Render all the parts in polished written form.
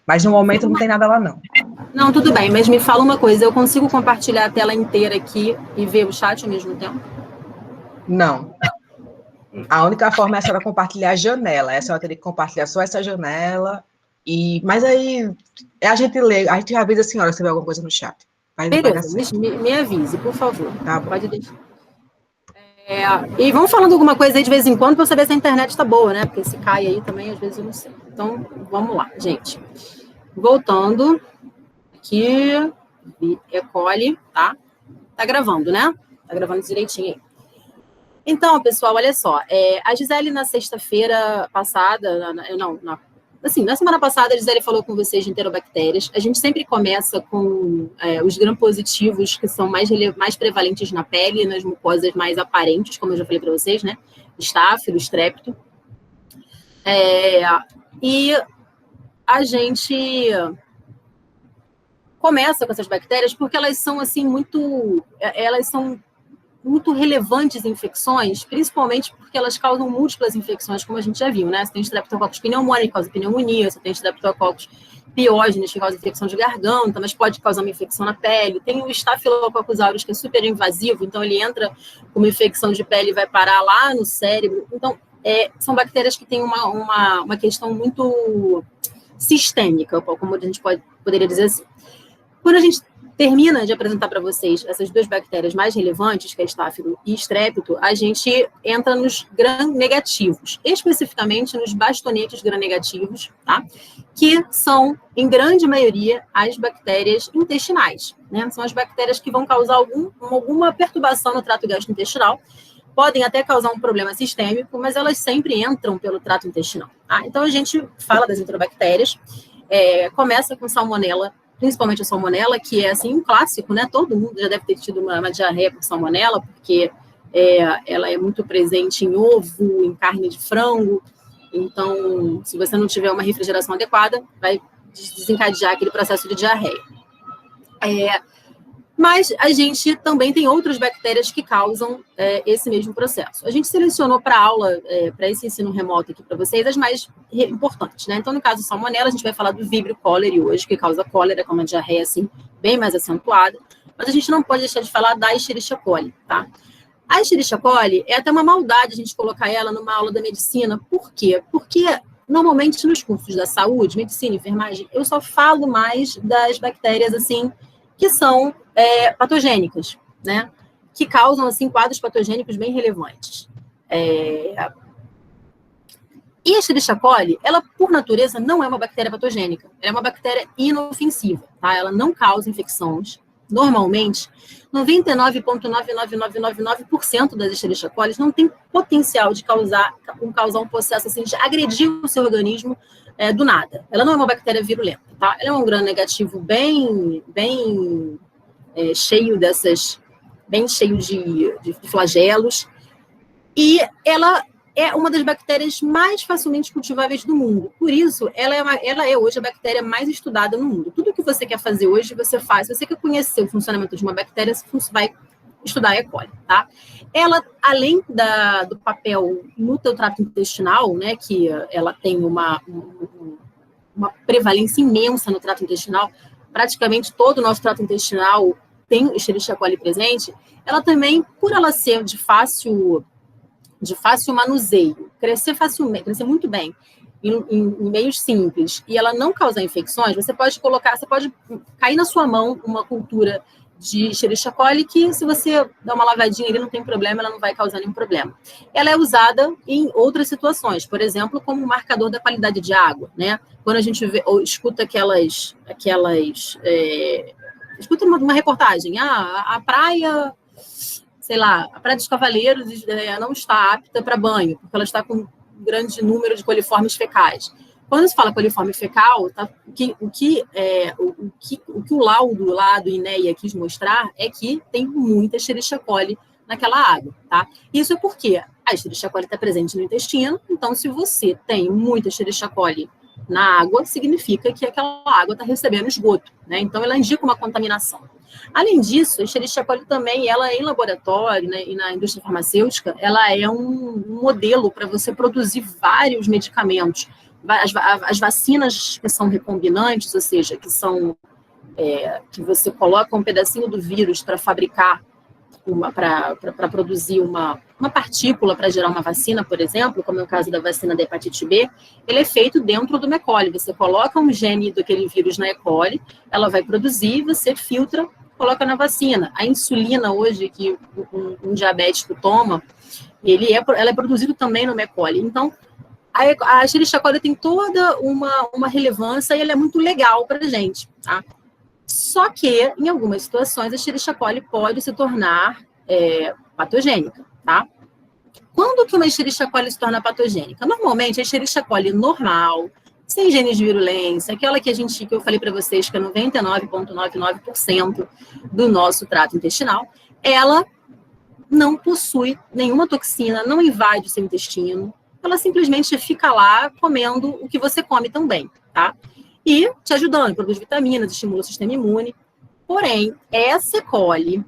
Mas no momento não tem nada lá, não. Não, tudo bem, mas me fala uma coisa, eu consigo compartilhar a tela inteira aqui e ver o chat ao mesmo tempo? Não. A única forma é a senhora compartilhar a janela. A senhora teria que compartilhar só essa janela. Mas aí a gente lê, a gente avisa a senhora se tiver alguma coisa no chat. Vai dar certo. Me avise, por favor. Tá bom. Pode deixar. E vamos falando alguma coisa aí de vez em quando para eu saber se a internet está boa, né? Porque se cai aí também, às vezes eu não sei. Então, vamos lá, gente. Voltando aqui, recolhe, tá? Tá gravando, né? Tá gravando direitinho aí. Então, pessoal, olha só. A Gisele, na sexta-feira passada, na semana passada, a Gisele falou com vocês de enterobactérias. A gente sempre começa com os gram-positivos, que são mais prevalentes na pele, nas mucosas mais aparentes, como eu já falei para vocês, né? Estáfilo, estrépito. E a gente começa com essas bactérias porque elas são, assim, elas são muito relevantes em infecções, principalmente porque elas causam múltiplas infecções, como a gente já viu, né? Você tem Streptococcus pneumoniae, que causa pneumonia, você tem Streptococcus piógenes, que causa infecção de garganta, mas pode causar uma infecção na pele. Tem o Staphylococcus aureus, que é super invasivo, então ele entra com uma infecção de pele e vai parar lá no cérebro. Então, são bactérias que têm uma questão muito sistêmica, como a gente poderia dizer assim. Quando a gente termina de apresentar para vocês essas duas bactérias mais relevantes, que é Estáfilo e Estrépito, a gente entra nos gram-negativos, especificamente nos bastonetes gram-negativos, tá? Que são, em grande maioria, as bactérias intestinais, né? São as bactérias que vão causar alguma perturbação no trato gastrointestinal, podem até causar um problema sistêmico, mas elas sempre entram pelo trato intestinal, tá? Então, a gente fala das enterobactérias, começa com salmonela, principalmente a salmonela, que é, assim, um clássico, né? Todo mundo já deve ter tido uma diarreia por salmonela, porque ela é muito presente em ovo, em carne de frango. Então, se você não tiver uma refrigeração adequada, vai desencadear aquele processo de diarreia. Mas a gente também tem outras bactérias que causam esse mesmo processo. A gente selecionou para a aula, para esse ensino remoto aqui para vocês, as mais importantes, né? Então, no caso do salmonela, a gente vai falar do Vibrio cholerae hoje, que causa cólera, com uma diarreia, assim, bem mais acentuada. Mas a gente não pode deixar de falar da Escherichia coli, tá? A Escherichia coli é até uma maldade a gente colocar ela numa aula da medicina. Por quê? Porque, normalmente, nos cursos da saúde, medicina, enfermagem, eu só falo mais das bactérias, assim, que são patogênicas, né? Que causam, assim, quadros patogênicos bem relevantes. E a Escherichia coli, ela, por natureza, não é uma bactéria patogênica. Ela é uma bactéria inofensiva, tá? Ela não causa infecções. Normalmente, 99,99999% das Escherichia coli não tem potencial de causar um processo, assim, de agredir o seu organismo do nada. Ela não é uma bactéria virulenta, tá? Ela é um gram-negativo bem cheio de flagelos, e ela é uma das bactérias mais facilmente cultiváveis do mundo. Por isso, ela é hoje a bactéria mais estudada no mundo. Tudo que você quer fazer hoje, você faz. Se você quer conhecer o funcionamento de uma bactéria, você vai estudar a E. coli, tá? Ela, além do papel no teu trato intestinal, né, que ela tem uma prevalência imensa no trato intestinal, praticamente todo o nosso trato intestinal tem Escherichia coli presente, ela também, por ela ser de fácil manuseio, crescer muito bem em meios simples, e ela não causar infecções, você pode cair na sua mão uma cultura de Escherichia coli que, se você dar uma lavadinha ali, não tem problema, ela não vai causar nenhum problema. Ela é usada em outras situações, por exemplo, como marcador da qualidade de água, né? Quando a gente escuta escuta uma reportagem, a praia, sei lá, a Praia dos Cavaleiros não está apta para banho, porque ela está com um grande número de coliformes fecais. Quando se fala coliforme fecal, tá, o que o laudo lá do INEA quis mostrar é que tem muita Escherichia coli naquela água, tá? Isso é porque a Escherichia coli está presente no intestino, então, se você tem muita Escherichia coli na água, significa que aquela água está recebendo esgoto, né? Então, ela indica uma contaminação. Além disso, a Escherichia coli também, ela em laboratório, né, e na indústria farmacêutica, ela é um modelo para você produzir vários medicamentos, as vacinas que são recombinantes, ou seja, que são que você coloca um pedacinho do vírus para fabricar, para produzir uma partícula para gerar uma vacina, por exemplo, como é o caso da vacina da hepatite B, ele é feito dentro do E. coli. Você coloca um gene daquele vírus na E. coli, ela vai produzir, você filtra, coloca na vacina. A insulina hoje, que um diabético toma, ela é produzida também no E. coli. Então, a Escherichia coli tem toda uma relevância e ela é muito legal para a gente, tá? Só que, em algumas situações, a Escherichia coli pode se tornar patogênica, tá? Quando que uma Escherichia coli se torna patogênica? Normalmente, a Escherichia coli normal, sem genes de virulência, aquela que eu falei para vocês que é 99,99% do nosso trato intestinal, ela não possui nenhuma toxina, não invade o seu intestino, ela simplesmente fica lá comendo o que você come também, tá? E te ajudando, produz vitaminas, estimula o sistema imune. Porém, essa E. coli,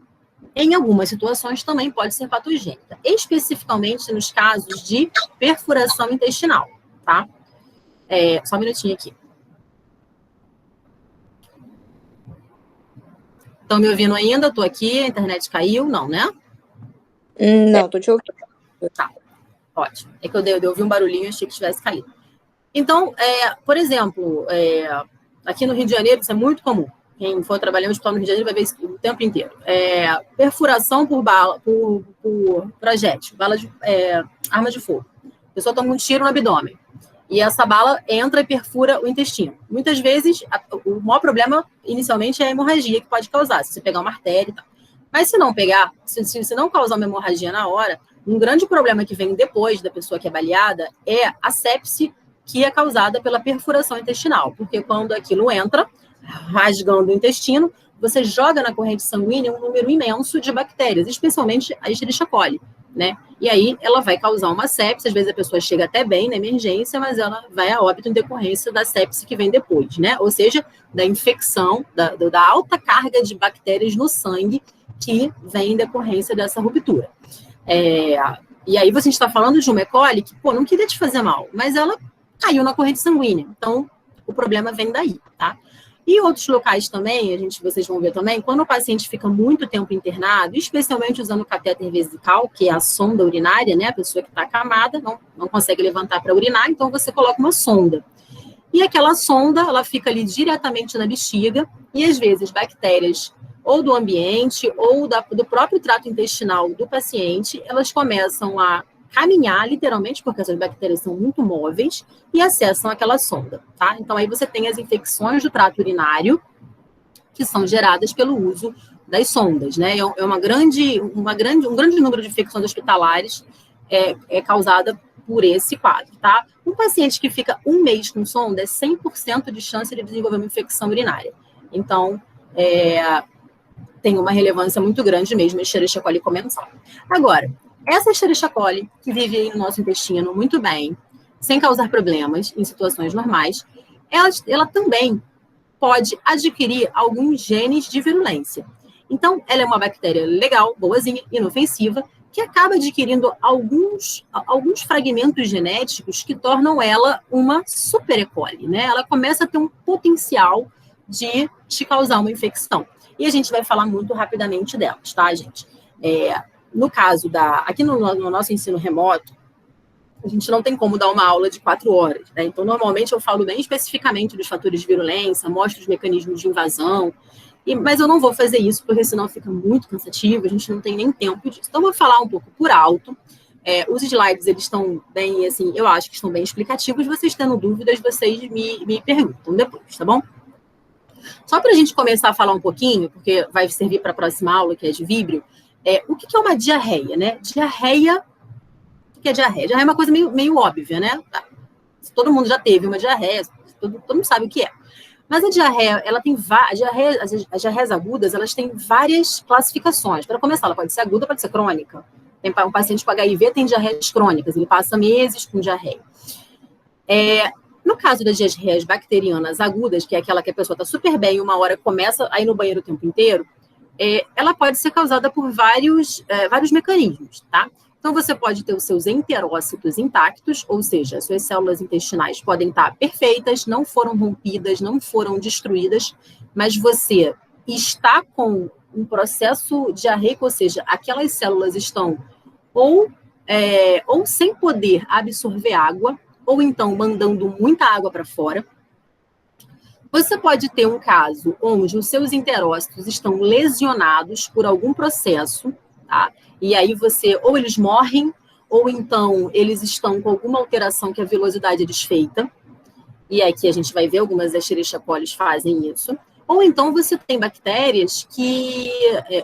em algumas situações, também pode ser patogênica, especificamente nos casos de perfuração intestinal, tá? Só um minutinho aqui. Estão me ouvindo ainda? Estou aqui, a internet caiu? Não, né? Não, estou te ouvindo. Tá, ótimo. É que eu ouvi um barulhinho e achei que tivesse caído. Então, por exemplo, aqui no Rio de Janeiro, isso é muito comum. Quem for trabalhar no hospital no Rio de Janeiro vai ver isso o tempo inteiro. Perfuração por projétil, arma de fogo. A pessoa toma um tiro no abdômen. E essa bala entra e perfura o intestino. Muitas vezes, o maior problema, inicialmente, é a hemorragia que pode causar, se você pegar uma artéria e tal. Mas se não pegar, se não causar uma hemorragia na hora, um grande problema que vem depois da pessoa que é baleada é a sepse, que é causada pela perfuração intestinal. Porque quando aquilo entra, rasgando o intestino, você joga na corrente sanguínea um número imenso de bactérias, especialmente a Escherichia coli, né? E aí ela vai causar uma sepse, às vezes a pessoa chega até bem na emergência, mas ela vai a óbito em decorrência da sepse que vem depois, né? Ou seja, da infecção, da alta carga de bactérias no sangue que vem em decorrência dessa ruptura. E aí você está falando de uma E. coli que, não queria te fazer mal, mas ela caiu na corrente sanguínea. Então, o problema vem daí, tá? E outros locais também, vocês vão ver também, quando o paciente fica muito tempo internado, especialmente usando o catéter vesical, que é a sonda urinária, né? A pessoa que está acamada, não consegue levantar para urinar, então você coloca uma sonda. E aquela sonda, ela fica ali diretamente na bexiga, e às vezes bactérias ou do ambiente, ou do próprio trato intestinal do paciente, elas começam a caminhar, literalmente, porque essas bactérias são muito móveis, e acessam aquela sonda, tá? Então, aí você tem as infecções do trato urinário, que são geradas pelo uso das sondas, né? Um grande número de infecções hospitalares é causada por esse quadro, tá? Um paciente que fica um mês com sonda é 100% de chance de desenvolver uma infecção urinária. Então, tem uma relevância muito grande mesmo a Escherichia coli comensal. Agora, essa Escherichia coli, que vive aí no nosso intestino muito bem, sem causar problemas em situações normais, ela também pode adquirir alguns genes de virulência. Então, ela é uma bactéria legal, boazinha, inofensiva, que acaba adquirindo alguns fragmentos genéticos que tornam ela uma super E. coli, né? Ela começa a ter um potencial de te causar uma infecção. E a gente vai falar muito rapidamente delas, tá, gente? No caso aqui no nosso ensino remoto, a gente não tem como dar uma aula de 4 horas, né? Então, normalmente, eu falo bem especificamente dos fatores de virulência, mostro os mecanismos de invasão, mas eu não vou fazer isso, porque senão fica muito cansativo, a gente não tem nem tempo disso. Então, eu vou falar um pouco por alto. Os slides, eles estão bem, assim, eu acho que estão bem explicativos. Vocês tendo dúvidas, vocês me perguntam depois, tá bom? Só para a gente começar a falar um pouquinho, porque vai servir para a próxima aula, que é de víbrio, o que é uma diarreia, né? Diarreia, o que é diarreia? Diarreia é uma coisa meio óbvia, né? Todo mundo já teve uma diarreia, todo mundo sabe o que é. Mas a diarreia, ela tem as diarreias agudas, elas têm várias classificações. Para começar, ela pode ser aguda, pode ser crônica. Um paciente com HIV tem diarreias crônicas, ele passa meses com diarreia. No caso das diarreias bacterianas agudas, que é aquela que a pessoa está super bem, uma hora começa a ir no banheiro o tempo inteiro, ela pode ser causada por vários mecanismos, tá? Então, você pode ter os seus enterócitos intactos, ou seja, as suas células intestinais podem estar perfeitas, não foram rompidas, não foram destruídas, mas você está com um processo diarreico, ou seja, aquelas células estão ou sem poder absorver água, ou então mandando muita água para fora. Você pode ter um caso onde os seus enterócitos estão lesionados por algum processo, tá? E aí ou eles morrem, ou então eles estão com alguma alteração que a velocidade é desfeita. E aqui a gente vai ver algumas Escherichia coli fazem isso. Ou então você tem bactérias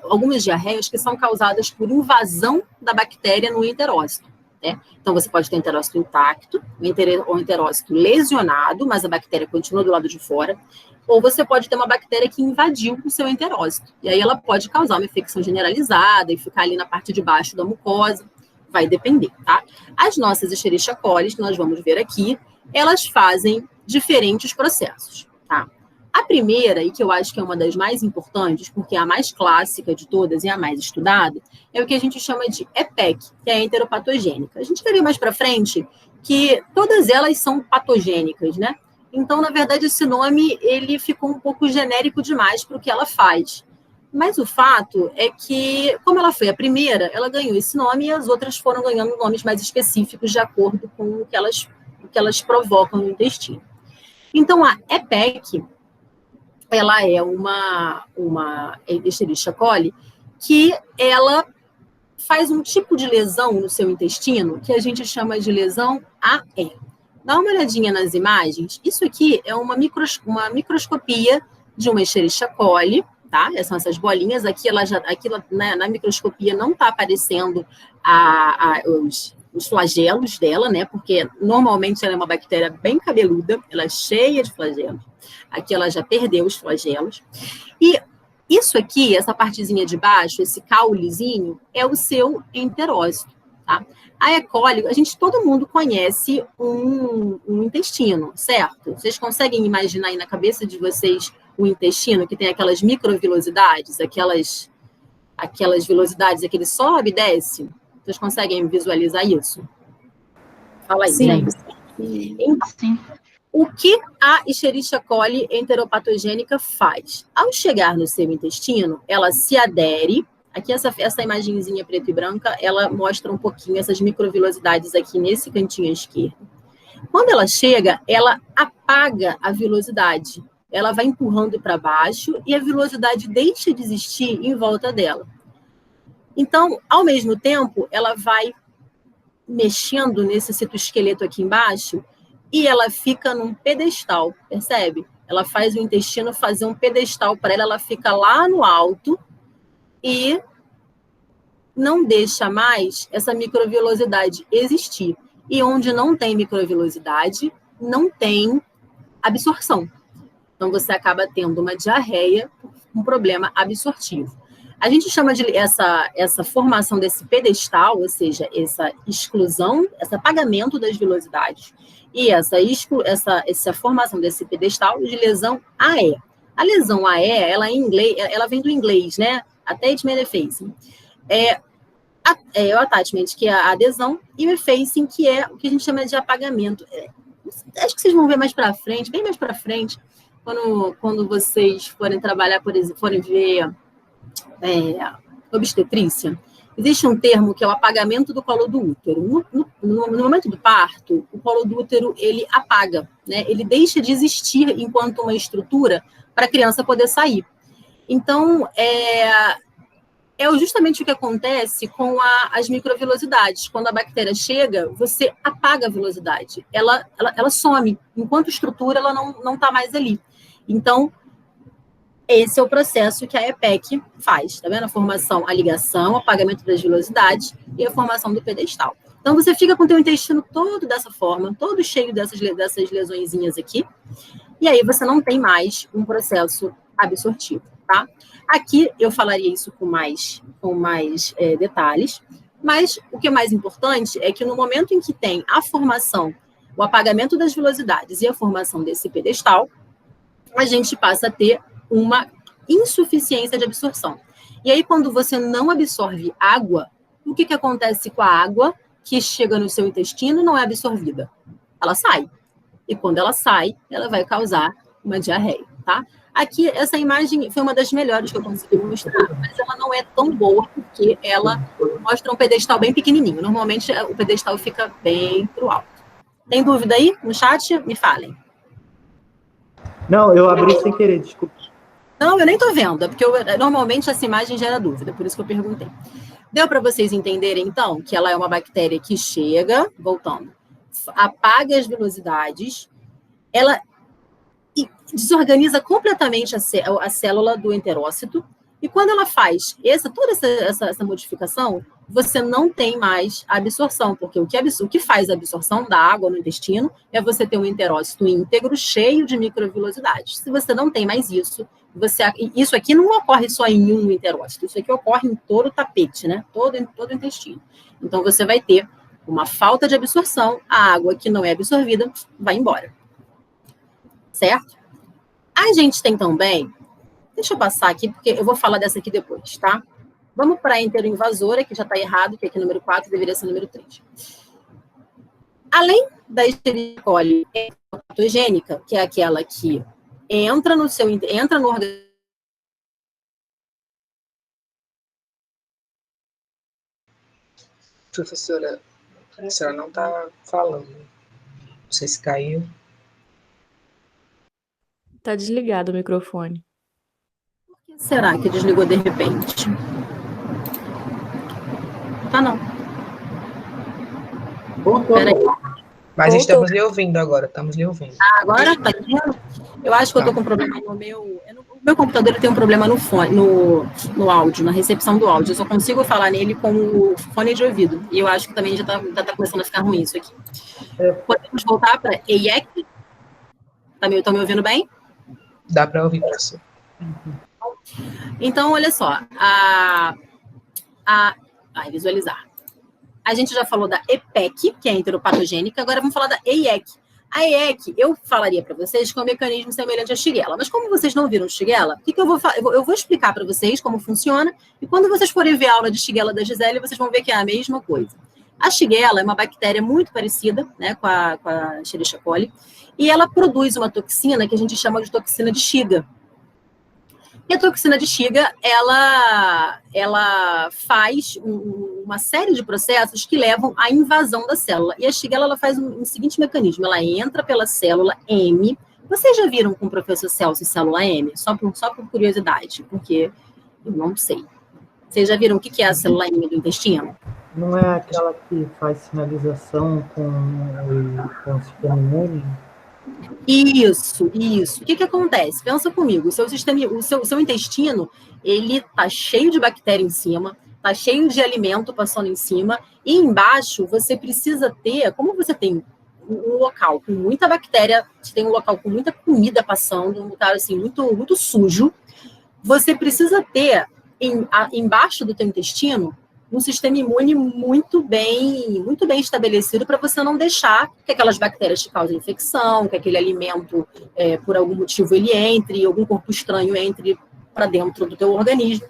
algumas diarreias que são causadas por invasão da bactéria no enterócito. Né? Então, você pode ter um enterócito intacto, um enterócito lesionado, mas a bactéria continua do lado de fora, ou você pode ter uma bactéria que invadiu o seu enterócito. E aí ela pode causar uma infecção generalizada e ficar ali na parte de baixo da mucosa, vai depender, tá? As nossas Escherichia coli, que nós vamos ver aqui, elas fazem diferentes processos, tá? A primeira, e que eu acho que é uma das mais importantes, porque é a mais clássica de todas e a mais estudada, é o que a gente chama de EPEC, que é a enteropatogênica. A gente vai ver mais para frente que todas elas são patogênicas, né? Então, na verdade, esse nome ele ficou um pouco genérico demais para o que ela faz. Mas o fato é que, como ela foi a primeira, ela ganhou esse nome e as outras foram ganhando nomes mais específicos de acordo com o que elas provocam no intestino. Então, a EPEC, ela é uma Escherichia coli que ela faz um tipo de lesão no seu intestino que a gente chama de lesão AE. Dá uma olhadinha nas imagens. Isso aqui é uma microscopia de uma Escherichia coli, tá? São essas bolinhas. Aqui na microscopia não está aparecendo os flagelos dela, né? Porque normalmente ela é uma bactéria bem cabeluda, ela é cheia de flagelos. Aqui ela já perdeu os flagelos. E isso aqui, essa partezinha de baixo, esse caulezinho, é o seu enterócito, tá? A E. coli, todo mundo conhece um intestino, certo? Vocês conseguem imaginar aí na cabeça de vocês o intestino que tem aquelas microvilosidades, aquelas velocidades, aquele sobe e desce? Vocês conseguem visualizar isso? Fala aí, Sim. Então, Sim. o que a Escherichia coli enteropatogênica faz? Ao chegar no seu intestino, ela se adere. Aqui essa imagenzinha preta e branca, ela mostra um pouquinho essas microvilosidades aqui nesse cantinho esquerdo. Quando ela chega, ela apaga a vilosidade. Ela vai empurrando para baixo e a vilosidade deixa de existir em volta dela. Então, ao mesmo tempo, ela vai mexendo nesse citoesqueleto aqui embaixo e ela fica num pedestal, percebe? Ela faz o intestino fazer um pedestal para ela fica lá no alto e não deixa mais essa microvilosidade existir. E onde não tem microvilosidade, não tem absorção. Então, você acaba tendo uma diarreia, um problema absortivo. A gente chama de essa formação desse pedestal, ou seja, essa exclusão, esse apagamento das vilosidades, e essa formação desse pedestal de lesão AE. A lesão AE, ela vem do inglês, né? Attachment effacing. O attachment, que é a adesão, e o effacing, que é o que a gente chama de apagamento. Acho que vocês vão ver mais para frente, bem mais para frente, quando vocês forem trabalhar, por exemplo, forem ver obstetrícia, existe um termo que é o apagamento do colo do útero. No momento do parto, o colo do útero, ele apaga, né? Ele deixa de existir enquanto uma estrutura para a criança poder sair. Então, é justamente o que acontece com as microvilosidades. Quando a bactéria chega, você apaga a velocidade. Ela some. Enquanto estrutura, ela não está mais ali. Então, esse é o processo que a EPEC faz, tá vendo? A ligação, o apagamento das velocidades e a formação do pedestal. Então, você fica com o teu intestino todo dessa forma, todo cheio dessas lesõezinhas aqui, e aí você não tem mais um processo absortivo, tá? Aqui eu falaria isso com mais detalhes, mas o que é mais importante é que no momento em que tem a formação, o apagamento das velocidades e a formação desse pedestal, a gente passa a ter uma insuficiência de absorção. E aí, quando você não absorve água, O que acontece com a água que chega no seu intestino e não é absorvida? Ela sai. E quando ela sai, ela vai causar uma diarreia, tá? Aqui, essa imagem foi uma das melhores que eu consegui mostrar, mas ela não é tão boa, porque ela mostra um pedestal bem pequenininho. Normalmente, o pedestal fica bem pro alto. Tem dúvida aí no chat? Me falem. Não, eu abri sem querer, desculpa. Não, eu nem tô vendo, porque normalmente essa imagem gera dúvida, por isso que eu perguntei. Deu para vocês entenderem, então, que ela é uma bactéria que chega, voltando, apaga as velocidades, ela desorganiza completamente a célula do enterócito, e quando ela faz toda essa modificação, você não tem mais absorção, porque o que faz a absorção da água no intestino é você ter um enterócito íntegro, cheio de microvilosidades. Se você não tem mais isso, isso aqui não ocorre só em um enterócito, isso aqui ocorre em todo o tapete, né? Todo o intestino. Então, você vai ter uma falta de absorção, a água que não é absorvida vai embora. Certo? A gente tem também, deixa eu passar aqui, porque eu vou falar dessa aqui depois, tá? Vamos para a enteroinvasora, que já está errado, que aqui número 4 deveria ser número 3. Além da Escherichia coli patogênica, que é aquela que entra no organismo. Professora, a senhora não está falando. Não sei se caiu. Tá desligado o microfone. Por que será que desligou de repente? Tá, não. Peraí. Mas estamos lhe ouvindo agora, estamos lhe ouvindo. Agora tá vendo? Eu acho que eu tô com problema no meu... O meu computador ele tem um problema no fone, no áudio, na recepção do áudio. Eu só consigo falar nele com o fone de ouvido. E eu acho que também já tá começando a ficar ruim isso aqui. Podemos voltar para EIEC? Estão me ouvindo bem? Dá para ouvir, professor. Então, olha só. Visualizar. A gente já falou da EPEC, que é enteropatogênica, agora vamos falar da EIEC. A EIEC, eu falaria para vocês que é um mecanismo semelhante à Shigella, mas como vocês não viram Shigella, o que eu vou fazer? Eu vou explicar para vocês como funciona, e quando vocês forem ver a aula de Shigella da Gisele, vocês vão ver que é a mesma coisa. A Shigella é uma bactéria muito parecida, né, com a Escherichia coli, e ela produz uma toxina que a gente chama de toxina de Shiga. E a toxina de Shiga, ela faz uma série de processos que levam à invasão da célula. E a Shigella, ela faz um seguinte mecanismo, ela entra pela célula M. Vocês já viram com o professor Celso célula M? Só por curiosidade, porque eu não sei. Vocês já viram o que é a célula M do intestino? Não é aquela que faz sinalização com o sistema imune? Isso. O que acontece? Pensa comigo, o seu intestino, ele tá cheio de bactéria em cima, tá cheio de alimento passando em cima, e embaixo você precisa ter, como você tem um local com muita bactéria, você tem um local com muita comida passando, um lugar assim, muito, muito sujo, você precisa ter embaixo do teu intestino um sistema imune muito bem estabelecido para você não deixar que aquelas bactérias te causem infecção, que aquele alimento, por algum motivo, ele entre, algum corpo estranho entre para dentro do teu organismo.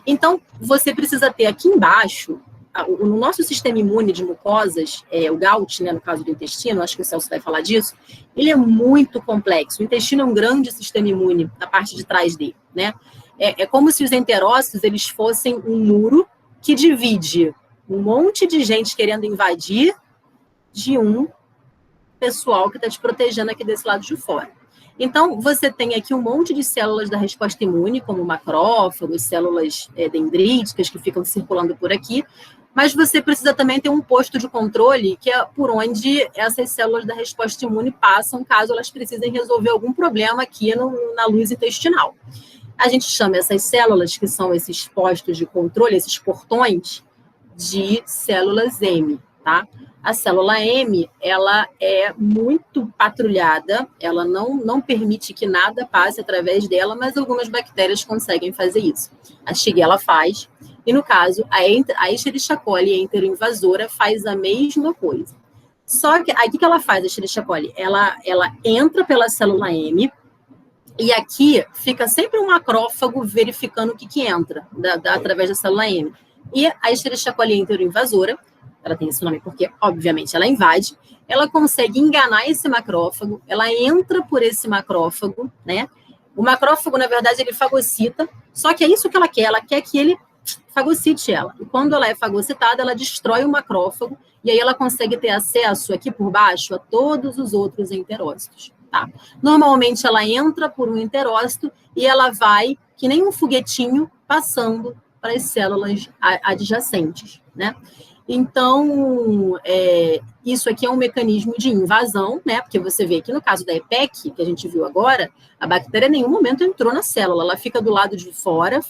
Então, você precisa ter aqui embaixo, no nosso sistema imune de mucosas, o GAUT, né, no caso do intestino, acho que o Celso vai falar disso, ele é muito complexo. O intestino é um grande sistema imune na parte de trás dele, né? É como se os enterócitos, eles fossem um muro que divide um monte de gente querendo invadir de um pessoal que está te protegendo aqui desse lado de fora. Então, você tem aqui um monte de células da resposta imune, como macrófagos, células dendríticas que ficam circulando por aqui, mas você precisa também ter um posto de controle, que é por onde essas células da resposta imune passam, caso elas precisem resolver algum problema aqui na luz intestinal. A gente chama essas células, que são esses postos de controle, esses portões, de células M, tá? A célula M, ela é muito patrulhada, ela não permite que nada passe através dela, mas algumas bactérias conseguem fazer isso. A Shigella faz, e no caso, a Escherichia coli, a enteroinvasora, faz a mesma coisa. Só que, aí o que ela faz, a Escherichia coli? Ela entra pela célula M, e aqui fica sempre um macrófago verificando o que entra através da célula M. E a Escherichia coli enteroinvasora, ela tem esse nome porque, obviamente, ela invade, ela consegue enganar esse macrófago, ela entra por esse macrófago, né? O macrófago, na verdade, ele fagocita, só que é isso que ela quer que ele fagocite ela. E quando ela é fagocitada, ela destrói o macrófago, e aí ela consegue ter acesso aqui por baixo a todos os outros enterócitos, tá? Normalmente ela entra por um enterócito e ela vai, que nem um foguetinho, passando para as células adjacentes, né? Então, isso aqui é um mecanismo de invasão, né? Porque você vê que no caso da EPEC, que a gente viu agora, a bactéria em nenhum momento entrou na célula, ela fica do lado de fora,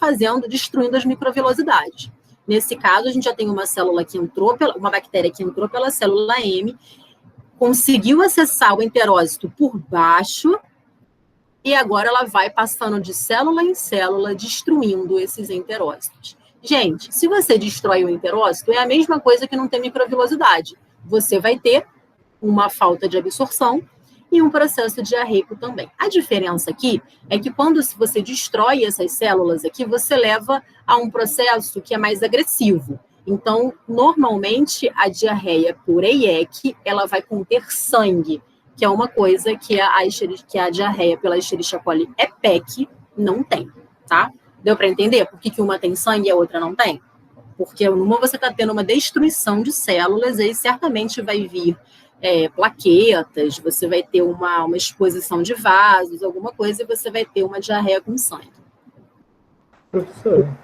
destruindo as microvilosidades. Nesse caso, a gente já tem uma célula que entrou, uma bactéria que entrou pela célula M, conseguiu acessar o enterócito por baixo, e agora ela vai passando de célula em célula, destruindo esses enterócitos. Gente, se você destrói o enterócito, é a mesma coisa que não ter microvilosidade. Você vai ter uma falta de absorção e um processo diarreico também. A diferença aqui é que quando você destrói essas células aqui, você leva a um processo que é mais agressivo. Então, normalmente, a diarreia por EIEC, ela vai conter sangue, que é uma coisa que a diarreia pela Escherichia coli EPEC não tem, tá? Deu para entender por que uma tem sangue e a outra não tem? Porque numa você está tendo uma destruição de células, aí certamente vai vir plaquetas, você vai ter uma exposição de vasos, alguma coisa, e você vai ter uma diarreia com sangue. Professora.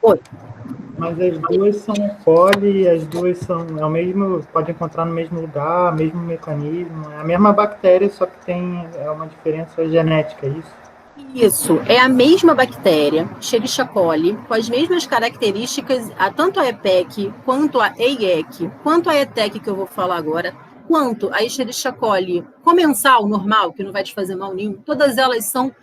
Oi. Mas as duas são coli, as duas são o mesmo, pode encontrar no mesmo lugar, mesmo mecanismo, é a mesma bactéria, só que tem uma diferença genética, é isso? Isso, é a mesma bactéria, Escherichia coli, com as mesmas características, tanto a EPEC, quanto a EIEC, quanto a ETEC, que eu vou falar agora, quanto a Escherichia coli comensal, normal, que não vai te fazer mal nenhum, todas elas são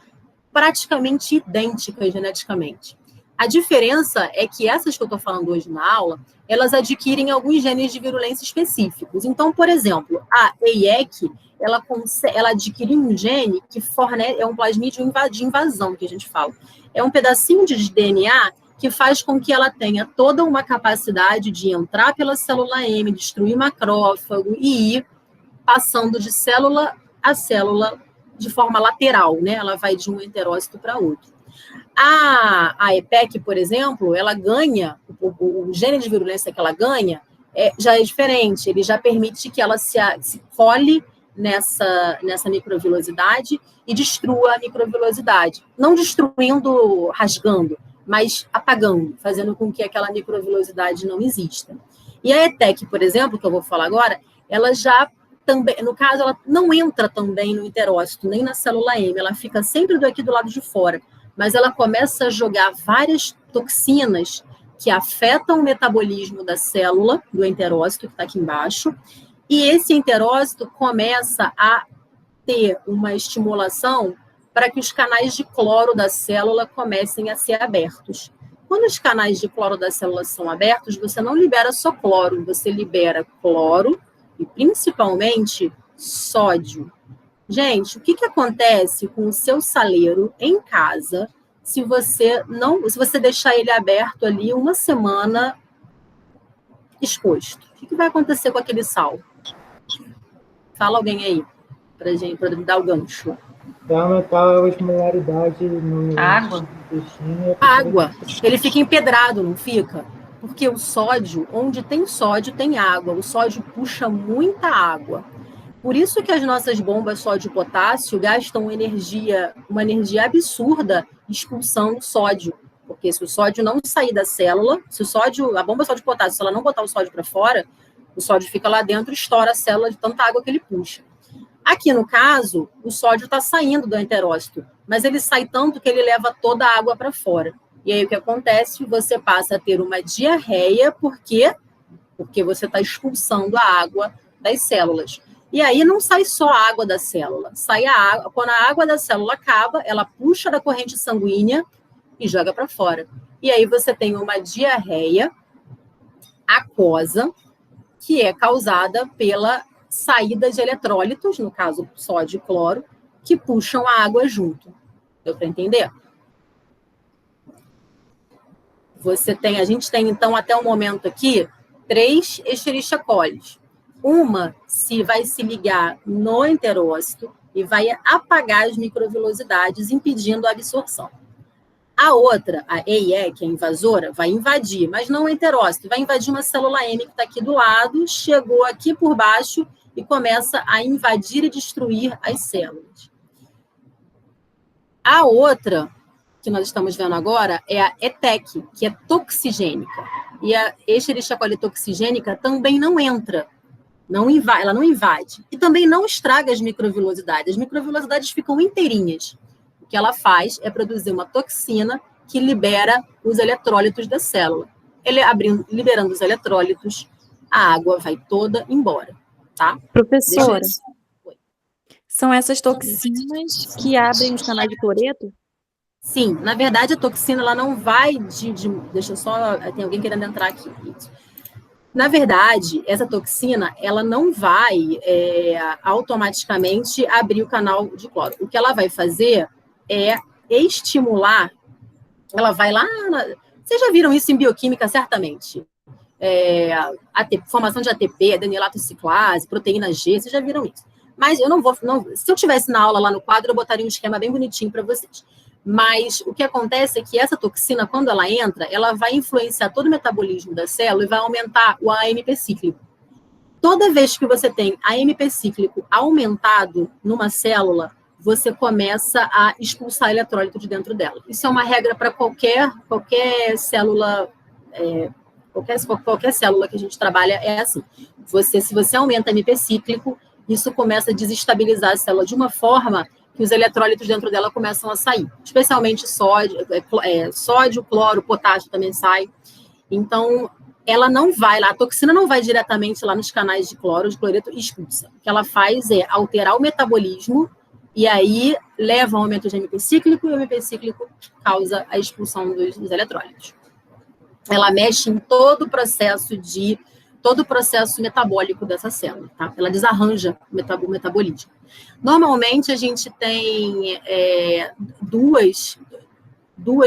praticamente idênticas geneticamente. A diferença é que essas que eu estou falando hoje na aula, elas adquirem alguns genes de virulência específicos. Então, por exemplo, a EIEC, ela adquire um gene que fornece, é um plasmídio de invasão, que a gente fala. É um pedacinho de DNA que faz com que ela tenha toda uma capacidade de entrar pela célula M, destruir macrófago e ir passando de célula a célula de forma lateral, né? Ela vai de um enterócito para outro. A EPEC, por exemplo, ela ganha, o gene de virulência que ela ganha já é diferente, ele já permite que ela se cole nessa microvilosidade e destrua a microvilosidade. Não destruindo, rasgando, mas apagando, fazendo com que aquela microvilosidade não exista. E a ETEC, por exemplo, que eu vou falar agora, ela já também, no caso, ela não entra também no enterócito, nem na célula M, ela fica sempre aqui do lado de fora, mas ela começa a jogar várias toxinas que afetam o metabolismo da célula, do enterócito, que está aqui embaixo, e esse enterócito começa a ter uma estimulação para que os canais de cloro da célula comecem a ser abertos. Quando os canais de cloro da célula são abertos, você não libera só cloro, você libera cloro e, principalmente, sódio. Gente, o que acontece com o seu saleiro em casa se você deixar ele aberto ali uma semana exposto? O que vai acontecer com aquele sal? Fala alguém aí, para me dar o gancho. Vai aumentar a osmolaridade no Água. intestino. Água. Ele fica empedrado, não fica? Porque o sódio, onde tem sódio, tem água. O sódio puxa muita água. Por isso que as nossas bombas sódio-potássio gastam uma energia absurda expulsando sódio. Porque se o sódio não sair da célula, a bomba sódio-potássio, se ela não botar o sódio para fora, o sódio fica lá dentro e estoura a célula de tanta água que ele puxa. Aqui, no caso, o sódio está saindo do enterócito, mas ele sai tanto que ele leva toda a água para fora. E aí o que acontece? Você passa a ter uma diarreia, por quê? Porque você está expulsando a água das células. E aí não sai só a água da célula, sai a água. Quando a água da célula acaba, ela puxa da corrente sanguínea e joga para fora. E aí você tem uma diarreia aquosa, que é causada pela saída de eletrólitos, no caso sódio e cloro, que puxam a água junto. Deu para entender? a gente tem, então, até o momento aqui, 3 Escherichia coli. Uma vai se ligar no enterócito e vai apagar as microvilosidades, impedindo a absorção. A outra, a EIE, que é a invasora, vai invadir, mas não o enterócito, vai invadir uma célula M que está aqui do lado, chegou aqui por baixo e começa a invadir e destruir as células. A outra, que nós estamos vendo agora, é a ETEC, que é toxigênica. E a Escherichia coli toxigênica também não entra, ela não invade. E também não estraga as microvilosidades. As microvilosidades ficam inteirinhas. O que ela faz é produzir uma toxina que libera os eletrólitos da célula. Liberando os eletrólitos, a água vai toda embora, tá? Professora, são essas toxinas que abrem os canais de cloreto? Sim, na verdade a toxina ela não vai deixa eu só, tem alguém querendo entrar aqui. Na verdade, essa toxina ela não vai automaticamente abrir o canal de cloro. O que ela vai fazer é estimular, ela vai lá, vocês já viram isso em bioquímica, certamente. Formação de ATP, adenilatociclase, proteína G, vocês já viram isso. Mas eu se eu tivesse na aula lá no quadro, eu botaria um esquema bem bonitinho para vocês. Mas o que acontece é que essa toxina, quando ela entra, ela vai influenciar todo o metabolismo da célula e vai aumentar o AMP cíclico. Toda vez que você tem AMP cíclico aumentado numa célula, você começa a expulsar eletrólito de dentro dela. Isso é uma regra para qualquer célula, qualquer célula que a gente trabalha é assim. Se você aumenta AMP cíclico, isso começa a desestabilizar a célula de uma forma que os eletrólitos dentro dela começam a sair. Especialmente sódio, cloro, potássio também sai. Então, ela não vai lá, a toxina não vai diretamente lá nos canais de cloreto e expulsa. O que ela faz é alterar o metabolismo e aí leva ao aumento de AMP cíclico e o AMP cíclico causa a expulsão dos eletrólitos. Ela mexe em todo o processo metabólico dessa célula, tá? Ela desarranja o metabolismo. Normalmente, a gente tem duas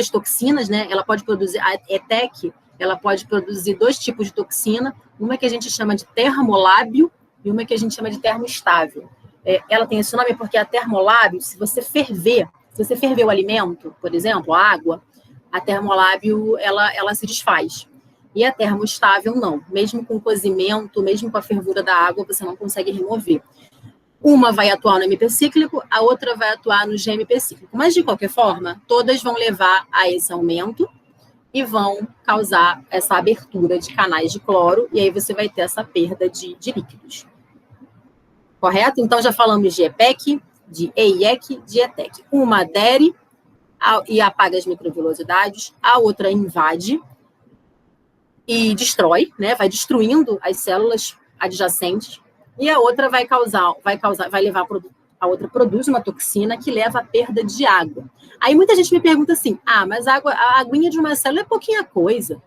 toxinas, né? Ela pode produzir, a ETEC, ela pode produzir 2 tipos de toxina, uma que a gente chama de termolábio e uma que a gente chama de termoestável. Ela tem esse nome porque a termolábio, se você ferver o alimento, por exemplo, a água, a termolábio, ela se desfaz. E a termoestável, não. Mesmo com o cozimento, mesmo com a fervura da água, você não consegue remover. Uma vai atuar no MP cíclico, a outra vai atuar no GMP cíclico. Mas, de qualquer forma, todas vão levar a esse aumento e vão causar essa abertura de canais de cloro, e aí você vai ter essa perda de líquidos. Correto? Então, já falamos de EPEC, de EIEC, de ETEC. Uma adere e apaga as microvilosidades, a outra invade e destrói, né? Vai destruindo as células adjacentes, e a outra a outra produz uma toxina que leva à perda de água. Aí muita gente me pergunta assim, mas a aguinha de uma célula é pouquinha coisa.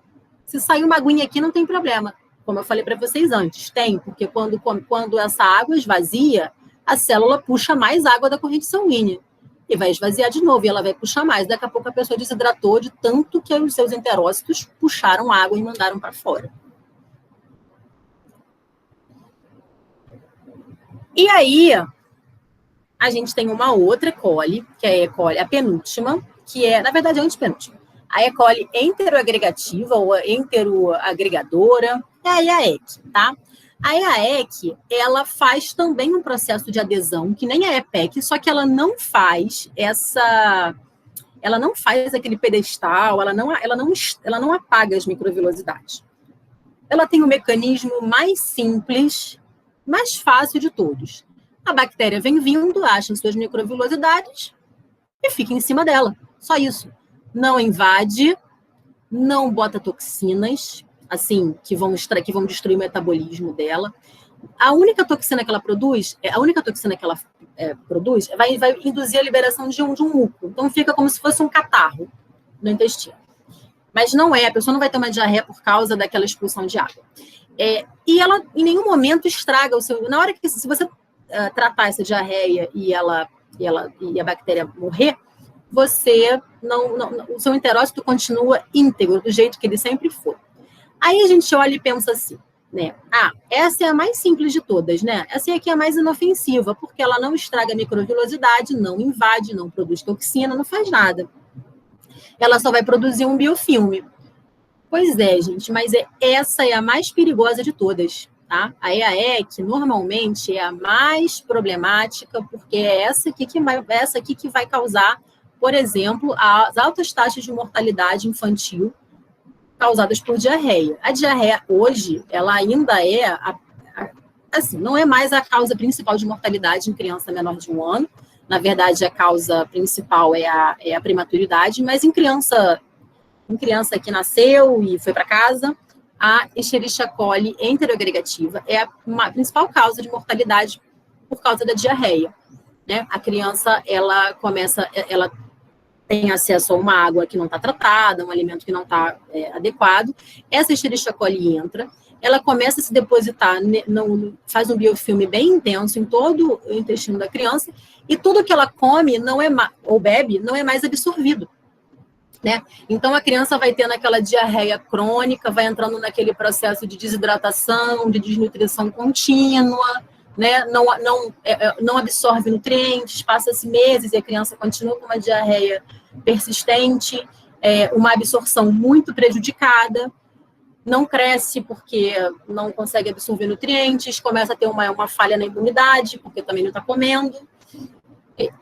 Se sair uma aguinha aqui, não tem problema. Como eu falei para vocês antes, tem, porque quando essa água esvazia, a célula puxa mais água da corrente sanguínea. E vai esvaziar de novo, e ela vai puxar mais. Daqui a pouco a pessoa desidratou de tanto que os seus enterócitos puxaram água e mandaram para fora. E aí, a gente tem uma outra E. coli, que é a E. coli, a penúltima, que é, na verdade, a antepenúltima. A E. coli enteroagregativa, ou enteroagregadora, é a EAEC, tá? A EAEC, ela faz também um processo de adesão, que nem a EPEC, só que ela não faz aquele pedestal, ela não apaga as microvilosidades. Ela tem um mecanismo mais simples, mais fácil de todos. A bactéria vem vindo, acha suas microvilosidades e fica em cima dela. Só isso. Não invade, não bota toxinas, assim, que vão destruir o metabolismo dela. A única toxina que ela produz vai induzir a liberação de um muco. Então, fica como se fosse um catarro no intestino. Mas não é, a pessoa não vai ter uma diarreia por causa daquela expulsão de água. E ela, em nenhum momento, estraga o seu... Na hora que, se você tratar essa diarreia e a bactéria morrer, o seu enterócito continua íntegro, do jeito que ele sempre foi. Aí a gente olha e pensa assim, né? Essa é a mais simples de todas, né? Essa aqui é a mais inofensiva, porque ela não estraga a microvilosidade, não invade, não produz toxina, não faz nada. Ela só vai produzir um biofilme. Pois é, gente, mas essa é a mais perigosa de todas, tá? A EAEC, normalmente, é a mais problemática, porque é essa aqui que vai causar, por exemplo, as altas taxas de mortalidade infantil causadas por diarreia. A diarreia, hoje, ela ainda é, assim, não é mais a causa principal de mortalidade em criança menor de 1 ano. Na verdade, a causa principal é a prematuridade, mas em criança que nasceu e foi para casa, a Escherichia coli enteroagregativa é a principal causa de mortalidade por causa da diarreia, né? A criança, ela tem acesso a uma água que não está tratada, um alimento que não está adequado. Essa Escherichia coli entra, ela começa a se depositar, faz um biofilme bem intenso em todo o intestino da criança, e tudo que ela come ou bebe não é mais absorvido, né? Então a criança vai tendo aquela diarreia crônica, vai entrando naquele processo de desidratação, de desnutrição contínua, né? Não absorve nutrientes, passa-se meses e a criança continua com uma diarreia persistente, uma absorção muito prejudicada, não cresce porque não consegue absorver nutrientes, começa a ter uma falha na imunidade, porque também não está comendo,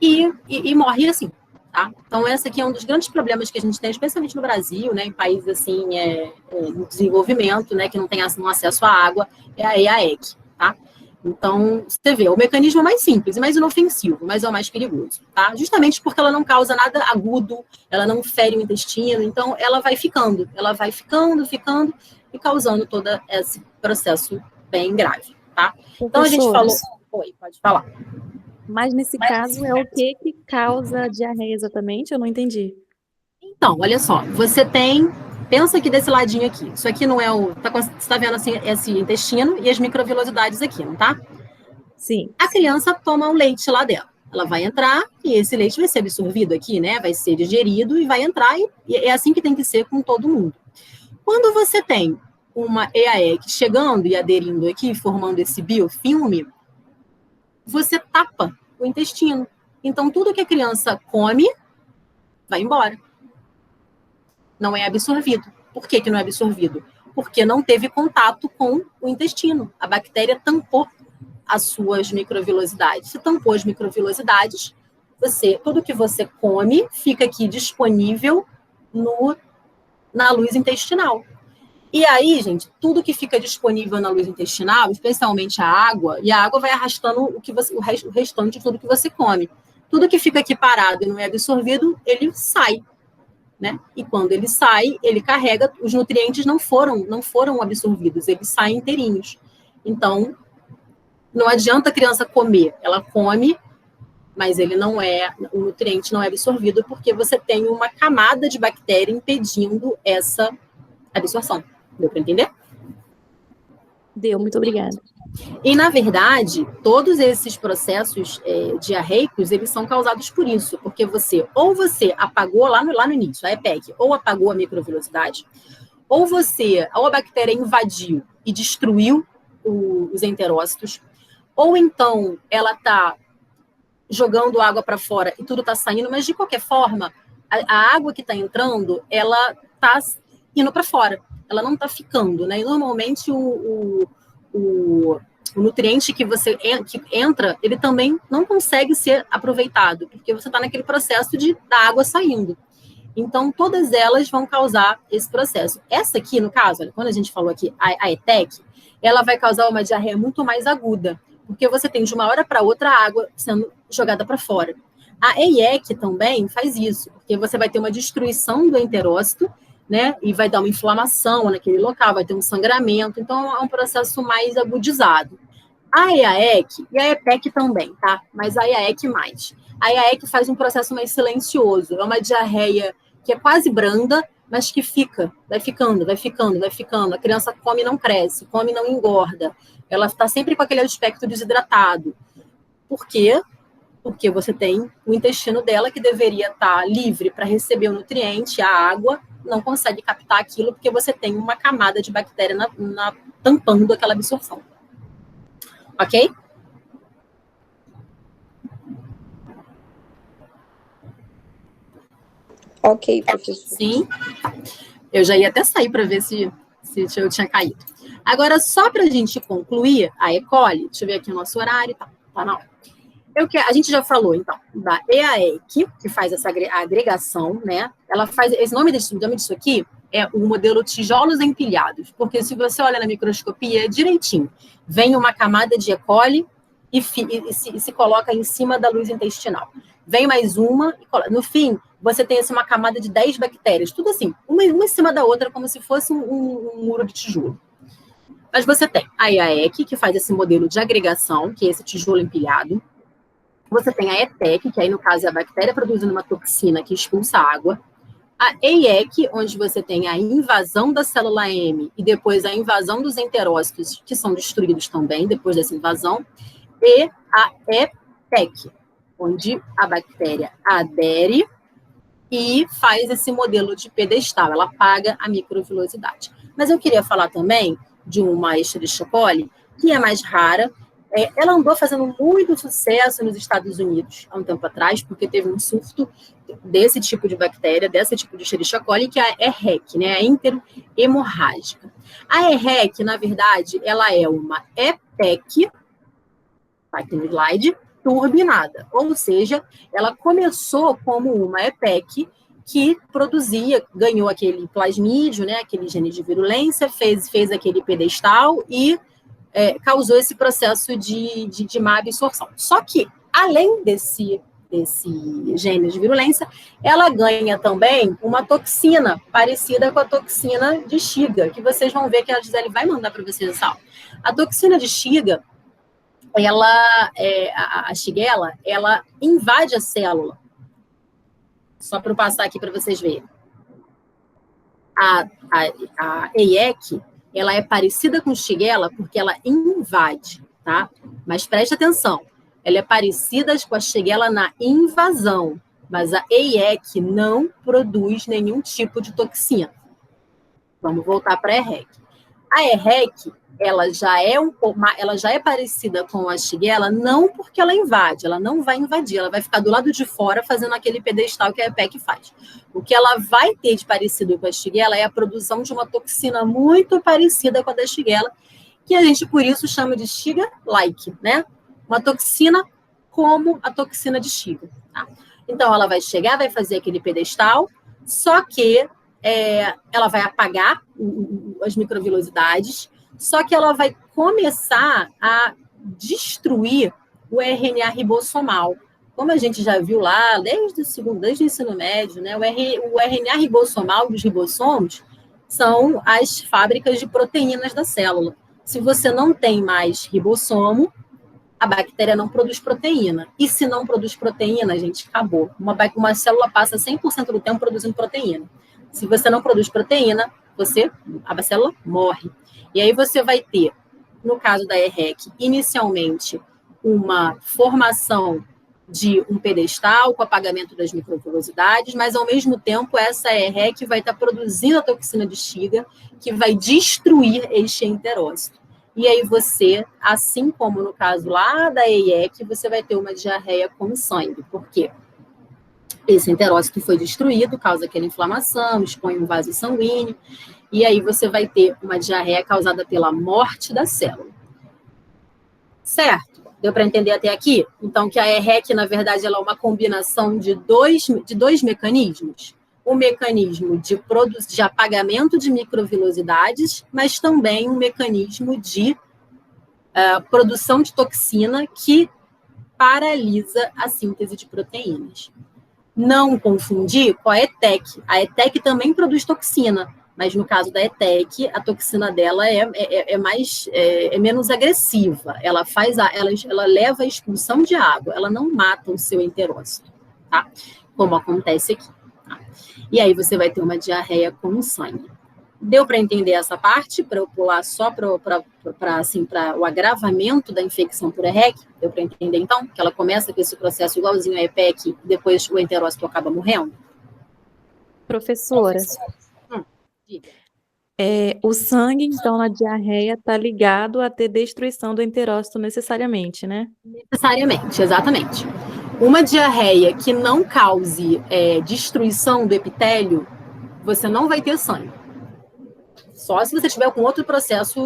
e morre assim. Tá? Então, esse aqui é um dos grandes problemas que a gente tem, especialmente no Brasil, né, em países assim, em desenvolvimento, né, que não tem acesso à água, é a EAEC. Tá? Então, você vê, o mecanismo é mais simples, mais inofensivo, mas é o mais perigoso. Tá? Justamente porque ela não causa nada agudo, ela não fere o intestino, então ela vai ficando e causando todo esse processo bem grave. Tá? Então, a gente falou... Oi, pode falar. Mas nesse caso é o que causa diarreia exatamente? Eu não entendi. Então, olha só, pensa aqui desse ladinho aqui. Isso aqui não é você está vendo assim, esse intestino e as microvilosidades aqui, não tá? Sim. A criança toma o leite lá dela. Ela vai entrar e esse leite vai ser absorvido aqui, né? Vai ser digerido e vai entrar, e é assim que tem que ser com todo mundo. Quando você tem uma EAEC chegando e aderindo aqui, formando esse biofilme, você tapa o intestino. Então, tudo que a criança come vai embora. Não é absorvido. Por que não é absorvido? Porque não teve contato com o intestino. A bactéria tampou as suas microvilosidades. Se tampou as microvilosidades, tudo que você come fica aqui disponível na luz intestinal. E aí, gente, tudo que fica disponível na luz intestinal, especialmente a água, e a água vai arrastando o restante de tudo que você come. Tudo que fica aqui parado e não é absorvido, ele sai, né? E quando ele sai, ele carrega, os nutrientes não foram absorvidos, eles saem inteirinhos. Então, não adianta a criança comer, ela come, mas o nutriente não é absorvido porque você tem uma camada de bactéria impedindo essa absorção. Deu para entender? Deu, muito obrigada. E, na verdade, todos esses processos diarreicos, eles são causados por isso, porque você apagou lá no início, a EPEC, ou apagou a microvilosidade, ou a bactéria invadiu e destruiu os enterócitos, ou então ela está jogando água para fora e tudo está saindo, mas, de qualquer forma, a água que está entrando, ela está indo para fora. Ela não está ficando, né? E normalmente o nutriente que entra, ele também não consegue ser aproveitado, porque você está naquele processo da água saindo. Então, todas elas vão causar esse processo. Essa aqui, no caso, olha, quando a gente falou aqui, a ETEC, ela vai causar uma diarreia muito mais aguda, porque você tem de uma hora para outra a água sendo jogada para fora. A EIEC também faz isso, porque você vai ter uma destruição do enterócito, né? E vai dar uma inflamação naquele local, vai ter um sangramento, então é um processo mais agudizado. A EAEC e a EPEC também, tá? Mas a EAEC mais. A EAEC faz um processo mais silencioso, é uma diarreia que é quase branda, mas que vai ficando. A criança come e não cresce, come e não engorda. Ela está sempre com aquele aspecto desidratado. Por quê? porque você tem o intestino dela que deveria estar livre para receber o nutriente, a água, não consegue captar aquilo porque você tem uma camada de bactéria tampando aquela absorção. Ok? Ok, professor. Sim. Eu já ia até sair para ver se eu tinha caído. Agora, só para a gente concluir, a E. coli, deixa eu ver aqui o nosso horário, tá na hora. A gente já falou, então, da EAEC, que faz essa agregação, né? Ela faz, o nome disso aqui é o modelo tijolos empilhados, porque se você olha na microscopia, é direitinho. Vem uma camada de E. coli e se coloca em cima da luz intestinal. Vem mais uma, no fim, você tem assim, uma camada de 10 bactérias, tudo assim, uma em cima da outra, como se fosse um muro de tijolo. Mas você tem a EAEC, que faz esse modelo de agregação, que é esse tijolo empilhado. Você tem a ETEC, que aí, no caso, é a bactéria produzindo uma toxina que expulsa água. A EIEC, onde você tem a invasão da célula M e depois a invasão dos enterócitos, que são destruídos também depois dessa invasão. E a EPEC, onde a bactéria adere e faz esse modelo de pedestal. Ela apaga a microvilosidade. Mas eu queria falar também de uma Escherichia coli, que é mais rara. Ela andou fazendo muito sucesso nos Estados Unidos há um tempo atrás, porque teve um surto desse tipo de bactéria, desse tipo de Escherichia coli, que é a EHEC, né, a enterohemorrágica. A EHEC, na verdade, ela é uma EPEC, tá aqui no slide, turbinada, ou seja, ela começou como uma EPEC que produzia, ganhou aquele plasmídio, né, aquele gene de virulência, fez aquele pedestal e causou esse processo de má absorção. Só que, além desse gene de virulência, ela ganha também uma toxina parecida com a toxina de Shiga, que vocês vão ver que a Gisele vai mandar para vocês essa aula. A toxina de Shiga, a Shigella, ela invade a célula. Só para eu passar aqui para vocês verem. A EIEC, ela é parecida com Shigella porque ela invade, tá? Mas preste atenção, ela é parecida com a Shigella na invasão, mas a EIEC não produz nenhum tipo de toxina. Vamos voltar para a EHEC. A EHEC, ela já é parecida com a Shigella não porque ela invade, ela não vai invadir, ela vai ficar do lado de fora fazendo aquele pedestal que a EPEC faz. O que ela vai ter de parecido com a Shigella é a produção de uma toxina muito parecida com a da Shigella, que a gente, por isso, chama de Shiga-like, né? Uma toxina como a toxina de Shiga. Tá? Então, ela vai chegar, vai fazer aquele pedestal, só que ela vai apagar as microvilosidades, só que ela vai começar a destruir o RNA ribossomal. Como a gente já viu lá, desde o ensino médio, né, o RNA ribossomal dos ribossomos são as fábricas de proteínas da célula. Se você não tem mais ribossomo, a bactéria não produz proteína. E se não produz proteína, gente, acabou. Uma célula passa 100% do tempo produzindo proteína. Se você não produz proteína, a célula morre. E aí você vai ter, no caso da EHEC, inicialmente uma formação de um pedestal com apagamento das microvilosidades, mas ao mesmo tempo essa EHEC vai estar produzindo a toxina de Shiga, que vai destruir este enterócito. E aí você, assim como no caso lá da EIEC, você vai ter uma diarreia com sangue. Por quê? Esse enterócito foi destruído, causa aquela inflamação, expõe um vaso sanguíneo, e aí você vai ter uma diarreia causada pela morte da célula. Certo? Deu para entender até aqui? Então, que a EHEC, na verdade, ela é uma combinação de dois mecanismos. O mecanismo de apagamento de microvilosidades, mas também um mecanismo de produção de toxina que paralisa a síntese de proteínas. Não confundir com a ETEC. A ETEC também produz toxina, mas no caso da ETEC, a toxina dela é menos agressiva. Ela leva a expulsão de água, ela não mata o seu enterócito, tá? Como acontece aqui. Tá? E aí você vai ter uma diarreia com sangue. Deu para entender essa parte, para eu pular só para o agravamento da infecção por EHEC? Deu para entender, então, que ela começa com esse processo igualzinho a EPEC e depois o enterócito acaba morrendo? Professora, Diga. o sangue, então, na diarreia está ligado a ter destruição do enterócito necessariamente, né? Necessariamente, exatamente. Uma diarreia que não cause destruição do epitélio, você não vai ter sangue. Só se você tiver com outro processo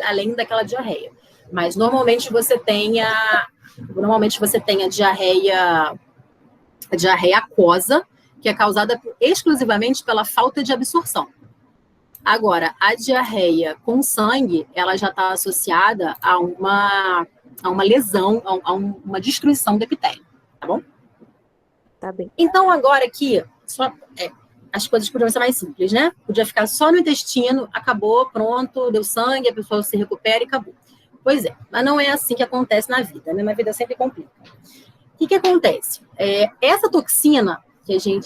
além daquela diarreia. Mas normalmente você tem a diarreia aquosa, que é causada exclusivamente pela falta de absorção. Agora, a diarreia com sangue, ela já está associada a uma lesão, a uma destruição do epitélio, tá bom? Tá bem. Então, agora aqui, as coisas podiam ser mais simples, né? Podia ficar só no intestino, acabou, pronto, deu sangue, a pessoa se recupera e acabou. Pois é, mas não é assim que acontece na vida, né? Na vida sempre complica. O que acontece? Essa toxina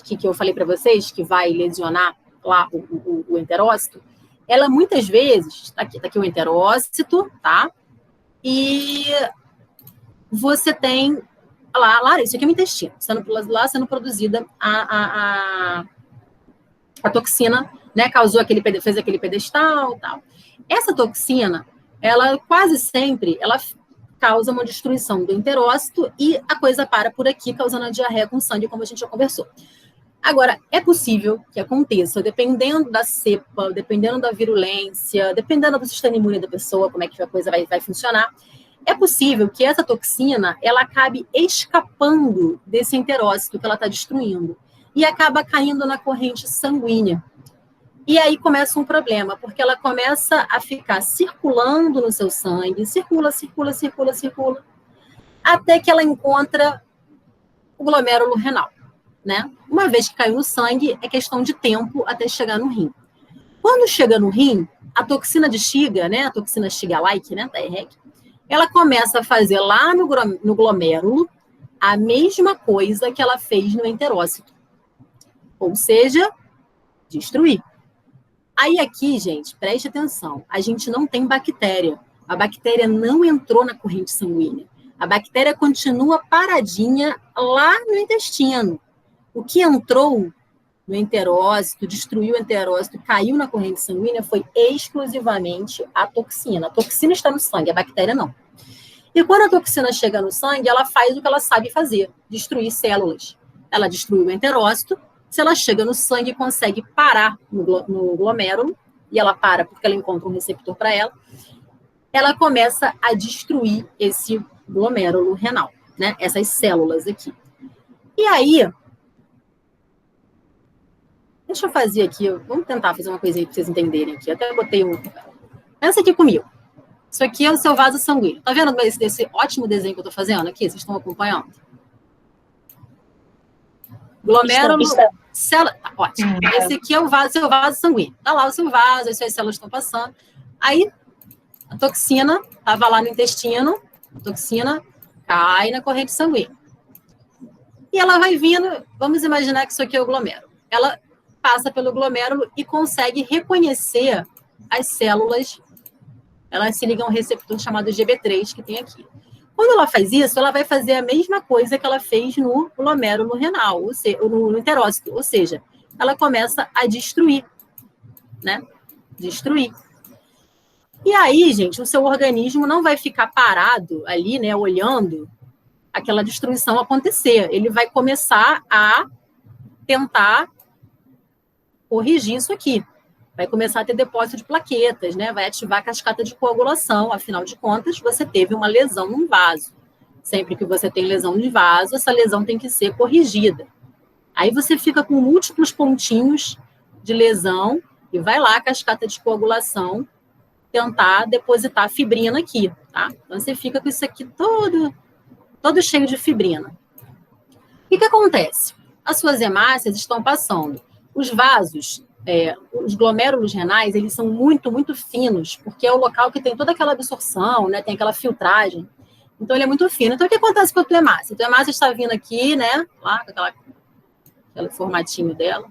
que eu falei para vocês, que vai lesionar lá o enterócito, ela muitas vezes, tá aqui o enterócito, tá? E você tem lá, isso aqui é o intestino, sendo produzida a toxina, né, fez aquele pedestal, tal. Essa toxina, ela quase sempre, ela causa uma destruição do enterócito e a coisa para por aqui, causando a diarreia com sangue, como a gente já conversou. Agora, é possível que aconteça, dependendo da cepa, dependendo da virulência, dependendo do sistema imune da pessoa, como é que a coisa vai funcionar, é possível que essa toxina, ela acabe escapando desse enterócito que ela está destruindo e acaba caindo na corrente sanguínea. E aí começa um problema, porque ela começa a ficar circulando no seu sangue, circula, até que ela encontra o glomérulo renal, né? Uma vez que caiu no sangue, é questão de tempo até chegar no rim. Quando chega no rim, a toxina de Shiga, né, a toxina Shiga-like, né, da EHEC, ela começa a fazer lá no glomérulo a mesma coisa que ela fez no enterócito. Ou seja, destruir. Aí aqui, gente, preste atenção, a gente não tem bactéria. A bactéria não entrou na corrente sanguínea. A bactéria continua paradinha lá no intestino. O que entrou no enterócito, destruiu o enterócito, caiu na corrente sanguínea, foi exclusivamente a toxina. A toxina está no sangue, a bactéria não. E quando a toxina chega no sangue, ela faz o que ela sabe fazer, destruir células. Ela destrói o enterócito, se ela chega no sangue e consegue parar no glomérulo, e ela para porque ela encontra um receptor para ela começa a destruir esse glomérulo renal, né? Essas células aqui. E aí, deixa eu fazer aqui, vamos tentar fazer uma coisinha para vocês entenderem aqui. Até botei Pensa aqui comigo. Isso aqui é o seu vaso sanguíneo. Tá vendo esse ótimo desenho que eu tô fazendo aqui? Vocês estão acompanhando? Glomérulo, célula, ótimo. Esse aqui é o seu vaso sanguíneo. Tá lá o seu vaso, as suas células estão passando. Aí, a toxina estava lá no intestino, a toxina cai na corrente sanguínea. E ela vai vindo, vamos imaginar que isso aqui é o glomérulo. Ela passa pelo glomérulo e consegue reconhecer as células. Elas se ligam a um receptor chamado GB3 que tem aqui. Quando ela faz isso, ela vai fazer a mesma coisa que ela fez no glomérulo renal, ou seja, no enterócito, ou seja, ela começa a destruir, né? Destruir. E aí, gente, o seu organismo não vai ficar parado ali, né, olhando aquela destruição acontecer. Ele vai começar a tentar corrigir isso aqui. Vai começar a ter depósito de plaquetas, né? Vai ativar a cascata de coagulação. Afinal de contas, você teve uma lesão num vaso. Sempre que você tem lesão de vaso, essa lesão tem que ser corrigida. Aí você fica com múltiplos pontinhos de lesão e vai lá a cascata de coagulação tentar depositar fibrina aqui, tá? Então você fica com isso aqui todo cheio de fibrina. O que acontece? As suas hemácias estão passando. Os vasos, os glomérulos renais, eles são muito, muito finos, porque é o local que tem toda aquela absorção, né? Tem aquela filtragem. Então, ele é muito fino. Então, o que acontece com a tua hemácia? A tua hemácia está vindo aqui, né? Lá, com aquele formatinho dela.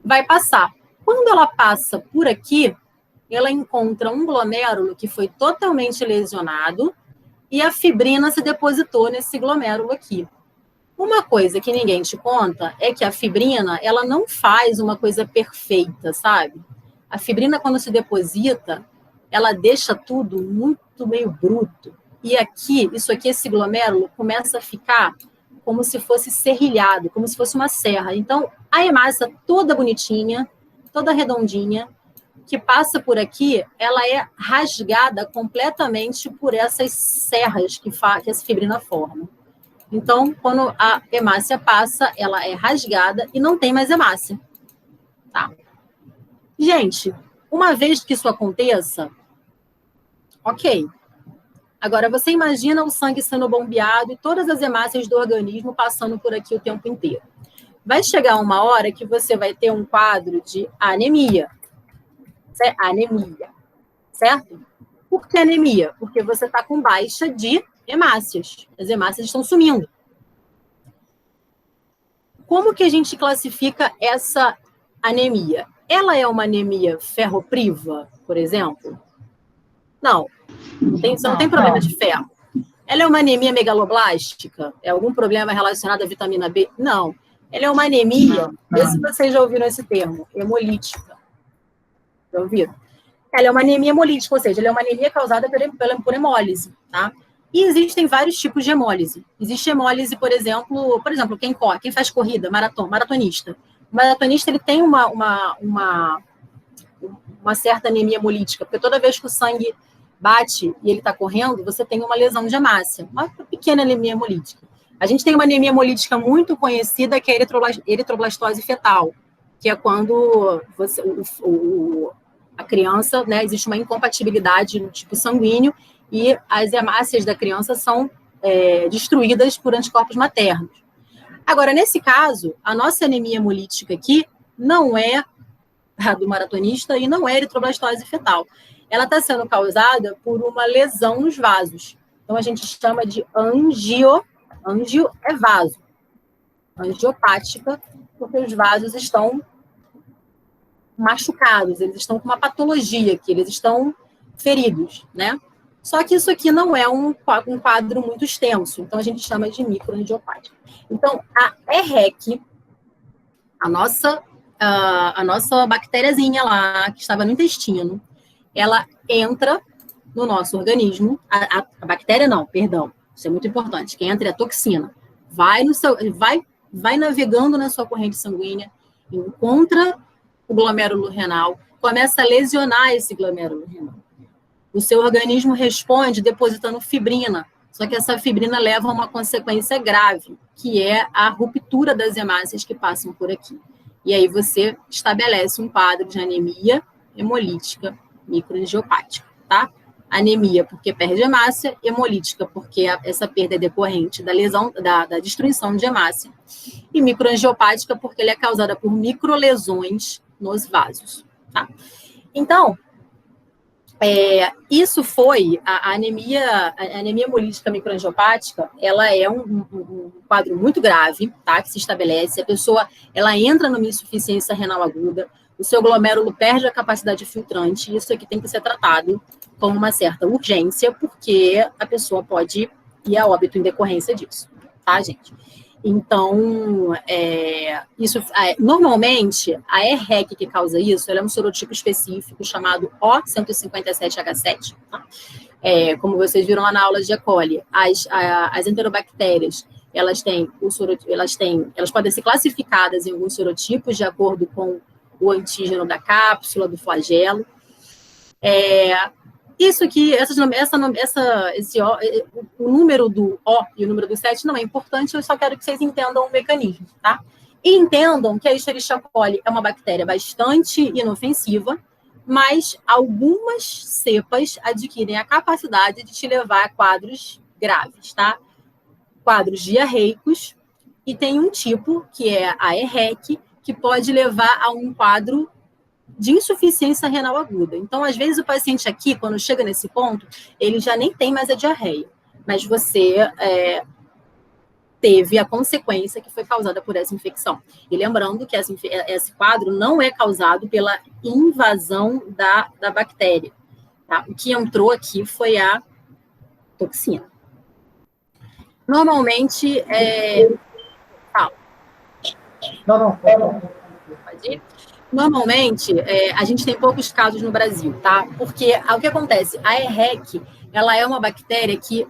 Vai passar. Quando ela passa por aqui, ela encontra um glomérulo que foi totalmente lesionado e a fibrina se depositou nesse glomérulo aqui. Uma coisa que ninguém te conta é que a fibrina, ela não faz uma coisa perfeita, sabe? A fibrina, quando se deposita, ela deixa tudo muito meio bruto. E aqui, isso aqui, esse glomérulo, começa a ficar como se fosse serrilhado, como se fosse uma serra. Então, a hemácia toda bonitinha, toda redondinha, que passa por aqui, ela é rasgada completamente por essas serras que essa fibrina forma. Então, quando a hemácia passa, ela é rasgada e não tem mais hemácia. Tá? Gente, uma vez que isso aconteça, ok. Agora, você imagina o sangue sendo bombeado e todas as hemácias do organismo passando por aqui o tempo inteiro. Vai chegar uma hora que você vai ter um quadro de anemia. Anemia, certo? Por que anemia? Porque você está com baixa de hemácias. As hemácias estão sumindo. Como que a gente classifica essa anemia? Ela é uma anemia ferropriva, por exemplo? Não. Você não tem problema de ferro. Ela é uma anemia megaloblástica? É algum problema relacionado à vitamina B? Não. Ela é uma anemia, vê se vocês já ouviram esse termo, hemolítica. Já ouviram? Ela é uma anemia hemolítica, ou seja, ela é uma anemia causada por hemólise, tá? E existem vários tipos de hemólise. Existe hemólise, por exemplo, quem corre, quem faz corrida, maratonista. O maratonista, ele tem uma certa anemia hemolítica, porque toda vez que o sangue bate e ele está correndo, você tem uma lesão de hemácia, uma pequena anemia hemolítica. A gente tem uma anemia hemolítica muito conhecida, que é a eritroblastose fetal, que é quando a criança, né, existe uma incompatibilidade no tipo sanguíneo e as hemácias da criança são destruídas por anticorpos maternos. Agora, nesse caso, a nossa anemia hemolítica aqui não é a do maratonista e não é eritroblastose fetal. Ela está sendo causada por uma lesão nos vasos. Então, a gente chama de angio é vaso. Angiopática, porque os vasos estão machucados, eles estão com uma patologia aqui, eles estão feridos, né? Só que isso aqui não é um quadro muito extenso, então a gente chama de microangiopática. Então, a EREC, a nossa bactériazinha lá, que estava no intestino, ela entra no nosso organismo, a bactéria não, perdão, isso é muito importante, quem entra é a toxina, vai navegando na sua corrente sanguínea, encontra o glomérulo renal, começa a lesionar esse glomérulo renal. O seu organismo responde depositando fibrina, só que essa fibrina leva a uma consequência grave, que é a ruptura das hemácias que passam por aqui. E aí você estabelece um quadro de anemia hemolítica microangiopática, tá? Anemia porque perde hemácia, hemolítica porque essa perda é decorrente da lesão, da destruição de hemácia, e microangiopática porque ela é causada por microlesões nos vasos, tá? Então, isso foi a anemia hemolítica microangiopática, ela é um quadro muito grave, tá? Que se estabelece, a pessoa, ela entra numa insuficiência renal aguda, o seu glomérulo perde a capacidade filtrante, e isso aqui tem que ser tratado com uma certa urgência, porque a pessoa pode ir a óbito em decorrência disso, tá, gente? Então, normalmente, a EREC que causa isso, ela é um sorotipo específico chamado O157H7, tá? Como vocês viram lá na aula de E. coli, as enterobactérias, elas podem ser classificadas em alguns sorotipos de acordo com o antígeno da cápsula, do flagelo. Isso aqui, o número do O e o número do 7 não é importante, eu só quero que vocês entendam o mecanismo, tá? E entendam que a Escherichia coli é uma bactéria bastante inofensiva, mas algumas cepas adquirem a capacidade de te levar a quadros graves, tá? Quadros diarreicos, e tem um tipo, que é a EREC, que pode levar a um quadro de insuficiência renal aguda. Então, às vezes, o paciente aqui, quando chega nesse ponto, ele já nem tem mais a diarreia, mas você teve a consequência que foi causada por essa infecção. E lembrando que esse quadro não é causado pela invasão da bactéria. Tá? O que entrou aqui foi a toxina. Normalmente, Normalmente, a gente tem poucos casos no Brasil, tá? Porque o que acontece? A EHEC, ela é uma bactéria que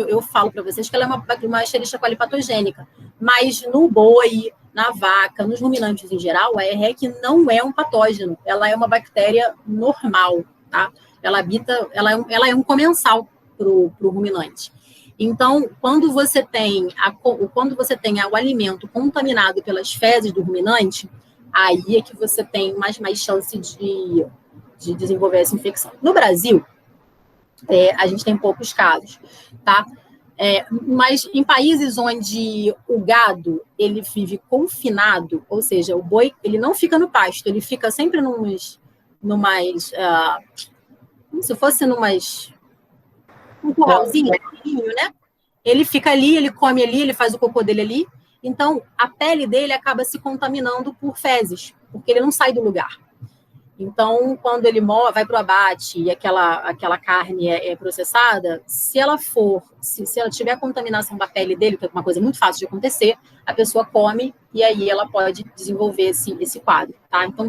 eu falo para vocês que ela é uma Escherichia coli patogênica, mas no boi, na vaca, nos ruminantes em geral, a EHEC não é um patógeno, ela é uma bactéria normal, tá? Ela é um comensal para o ruminante. Então, quando você tem o alimento contaminado pelas fezes do ruminante, aí é que você tem mais chance de desenvolver essa infecção. No Brasil, a gente tem poucos casos, tá? Mas em países onde o gado ele vive confinado, ou seja, o boi ele não fica no pasto, ele fica sempre como se fosse um curralzinho, né? Ele fica ali, ele come ali, ele faz o cocô dele ali. Então, a pele dele acaba se contaminando por fezes, porque ele não sai do lugar. Então, quando ele vai para o abate e aquela carne é processada, se ela tiver contaminação da pele dele, que é uma coisa muito fácil de acontecer, a pessoa come e aí ela pode desenvolver esse quadro. Tá? Então,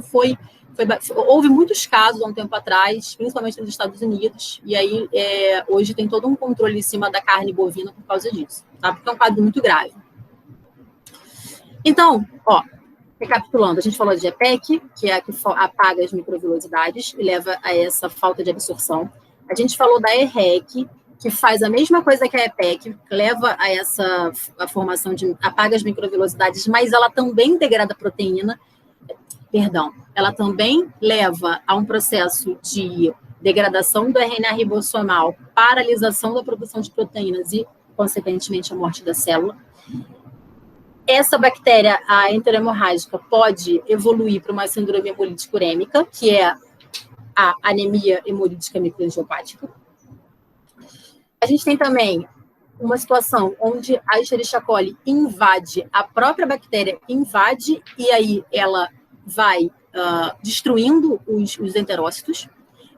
houve muitos casos há um tempo atrás, principalmente nos Estados Unidos, e aí hoje tem todo um controle em cima da carne bovina por causa disso, tá? Porque é um quadro muito grave. Então, recapitulando, a gente falou de EPEC, que é a que apaga as microvilosidades e leva a essa falta de absorção. A gente falou da EHEC, que faz a mesma coisa que a EPEC, que leva a formação apaga as microvilosidades, mas ela também degrada proteína. Ela também leva a um processo de degradação do RNA ribossomal, paralisação da produção de proteínas e, consequentemente, a morte da célula. Essa bactéria, a enterohemorrágica, pode evoluir para uma síndrome hemolítica urêmica, que é a anemia hemolítica microangiopática. A gente tem também uma situação onde a Escherichia coli invade, a própria bactéria invade, e aí ela vai destruindo os enterócitos.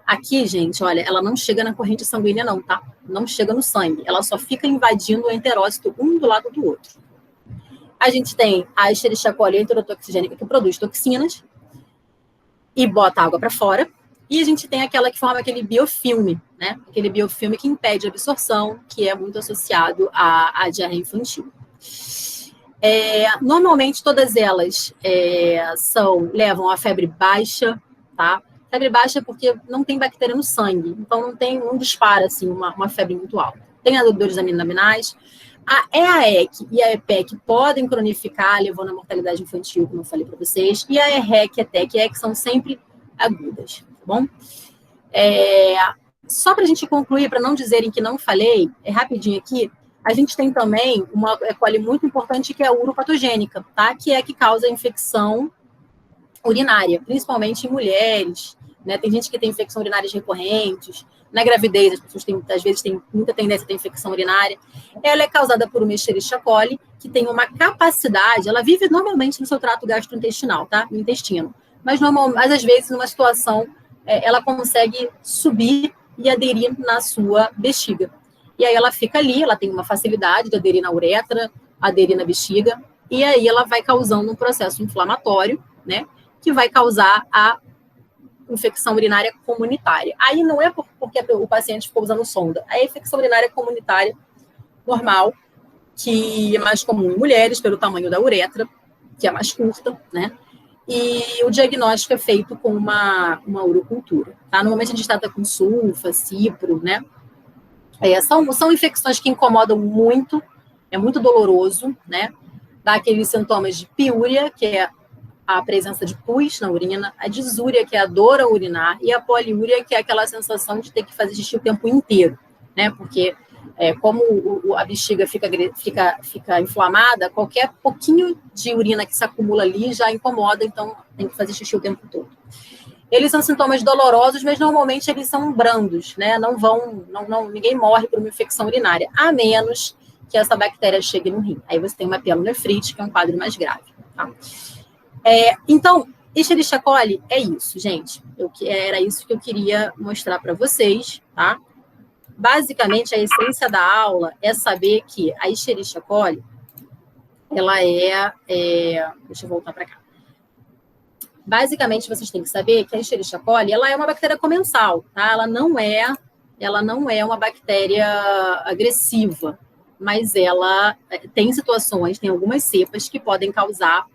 Aqui, gente, olha, ela não chega na corrente sanguínea não, tá? Não chega no sangue, ela só fica invadindo o enterócito um do lado do outro. A gente tem a Escherichia coli enterotoxigênica, que produz toxinas e bota água para fora. E a gente tem aquela que forma aquele biofilme, né? Aquele biofilme que impede a absorção, que é muito associado à diarreia infantil. Normalmente, todas elas levam a febre baixa, tá? Febre baixa porque não tem bactéria no sangue, então não dispara, assim, uma febre muito alta. Tem dores aminoaminais. A EAEC e a EPEC podem cronificar, levando a mortalidade infantil, como eu falei para vocês, e a EREC e a TEC e a EC são sempre agudas, tá bom? Só para a gente concluir, para não dizerem que não falei, rapidinho aqui, a gente tem também uma E. coli muito importante, que é a uropatogênica, tá? Que é a que causa infecção urinária, principalmente em mulheres, né? Tem gente que tem infecção urinárias recorrentes. Na gravidez, as pessoas às vezes têm muita tendência a ter infecção urinária. Ela é causada por uma Escherichia coli, que tem uma capacidade, ela vive normalmente no seu trato gastrointestinal, tá? No intestino. Mas às vezes, numa situação, ela consegue subir e aderir na sua bexiga. E aí ela fica ali, ela tem uma facilidade de aderir na uretra, aderir na bexiga, e aí ela vai causando um processo inflamatório, né? Que vai causar a infecção urinária comunitária. Aí não é porque o paciente ficou usando sonda. A infecção urinária comunitária normal, que é mais comum em mulheres, pelo tamanho da uretra, que é mais curta, né? E o diagnóstico é feito com uma urocultura. Tá? Normalmente a gente trata com sulfa, cipro, né? São infecções que incomodam muito, é muito doloroso, né? Dá aqueles sintomas de piúria, que é a presença de pus na urina, a disúria, que é a dor ao urinar, e a poliúria, que é aquela sensação de ter que fazer xixi o tempo inteiro, né? Porque como a bexiga fica inflamada, qualquer pouquinho de urina que se acumula ali já incomoda, então tem que fazer xixi o tempo todo. Eles são sintomas dolorosos, mas normalmente eles são brandos, né? Ninguém morre por uma infecção urinária, a menos que essa bactéria chegue no rim. Aí você tem uma pielonefrite, que é um quadro mais grave. Tá? Então, Escherichia coli é isso, gente. Era isso que eu queria mostrar para vocês, tá? Basicamente, a essência da aula é saber que a Escherichia coli, ela deixa eu voltar para cá. Basicamente, vocês têm que saber que a Escherichia coli, ela é uma bactéria comensal, tá? Ela não é uma bactéria agressiva, mas ela tem situações, tem algumas cepas que podem causar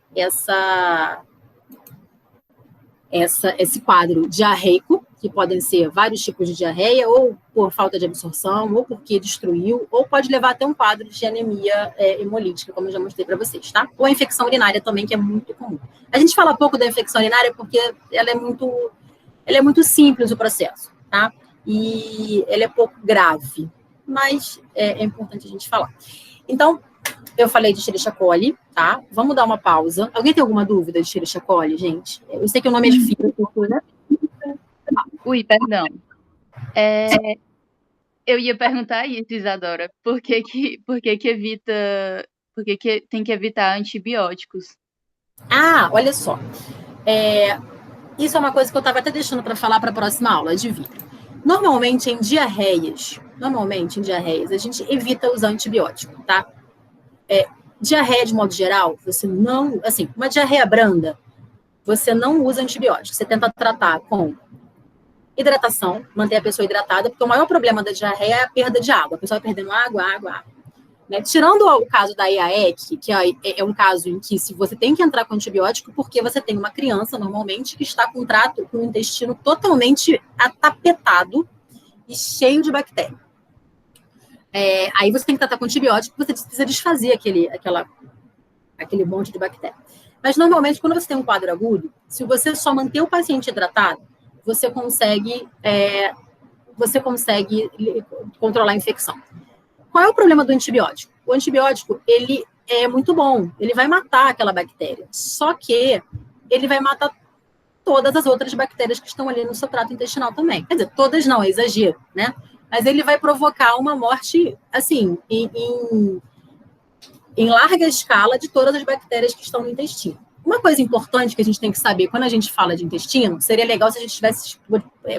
esse quadro diarreico, que podem ser vários tipos de diarreia, ou por falta de absorção, ou porque destruiu, ou pode levar até um quadro de anemia hemolítica, como eu já mostrei para vocês, tá? Ou a infecção urinária também, que é muito comum. A gente fala pouco da infecção urinária porque ela é muito simples o processo, tá? E ela é pouco grave, mas é importante a gente falar. Então, eu falei de Escherichia coli, tá? Vamos dar uma pausa. Alguém tem alguma dúvida de Escherichia coli, gente? Eu sei que o nome é difícil. Ui, perdão. Eu ia perguntar isso, Isadora. Por que tem que evitar antibióticos? Olha só. Isso é uma coisa que eu estava até deixando para falar para a próxima aula, adivinha. Normalmente, em diarreias, a gente evita usar antibiótico, tá? Diarreia, de modo geral, você não... Assim, uma diarreia branda, você não usa antibiótico. Você tenta tratar com hidratação, manter a pessoa hidratada, porque o maior problema da diarreia é a perda de água. A pessoa vai perdendo água. Né? Tirando o caso da EAEC, que é um caso em que se você tem que entrar com antibiótico, porque você tem uma criança, normalmente, que está com o intestino totalmente atapetado e cheio de bactéria. Aí você tem que tratar com antibiótico, você precisa desfazer aquele monte de bactéria. Mas, normalmente, quando você tem um quadro agudo, se você só manter o paciente hidratado, você consegue controlar a infecção. Qual é o problema do antibiótico? O antibiótico, ele é muito bom, ele vai matar aquela bactéria, só que ele vai matar todas as outras bactérias que estão ali no seu trato intestinal também. Quer dizer, todas não, é exagero, né? Mas ele vai provocar uma morte, assim, em larga escala de todas as bactérias que estão no intestino. Uma coisa importante que a gente tem que saber quando a gente fala de intestino, seria legal se a gente tivesse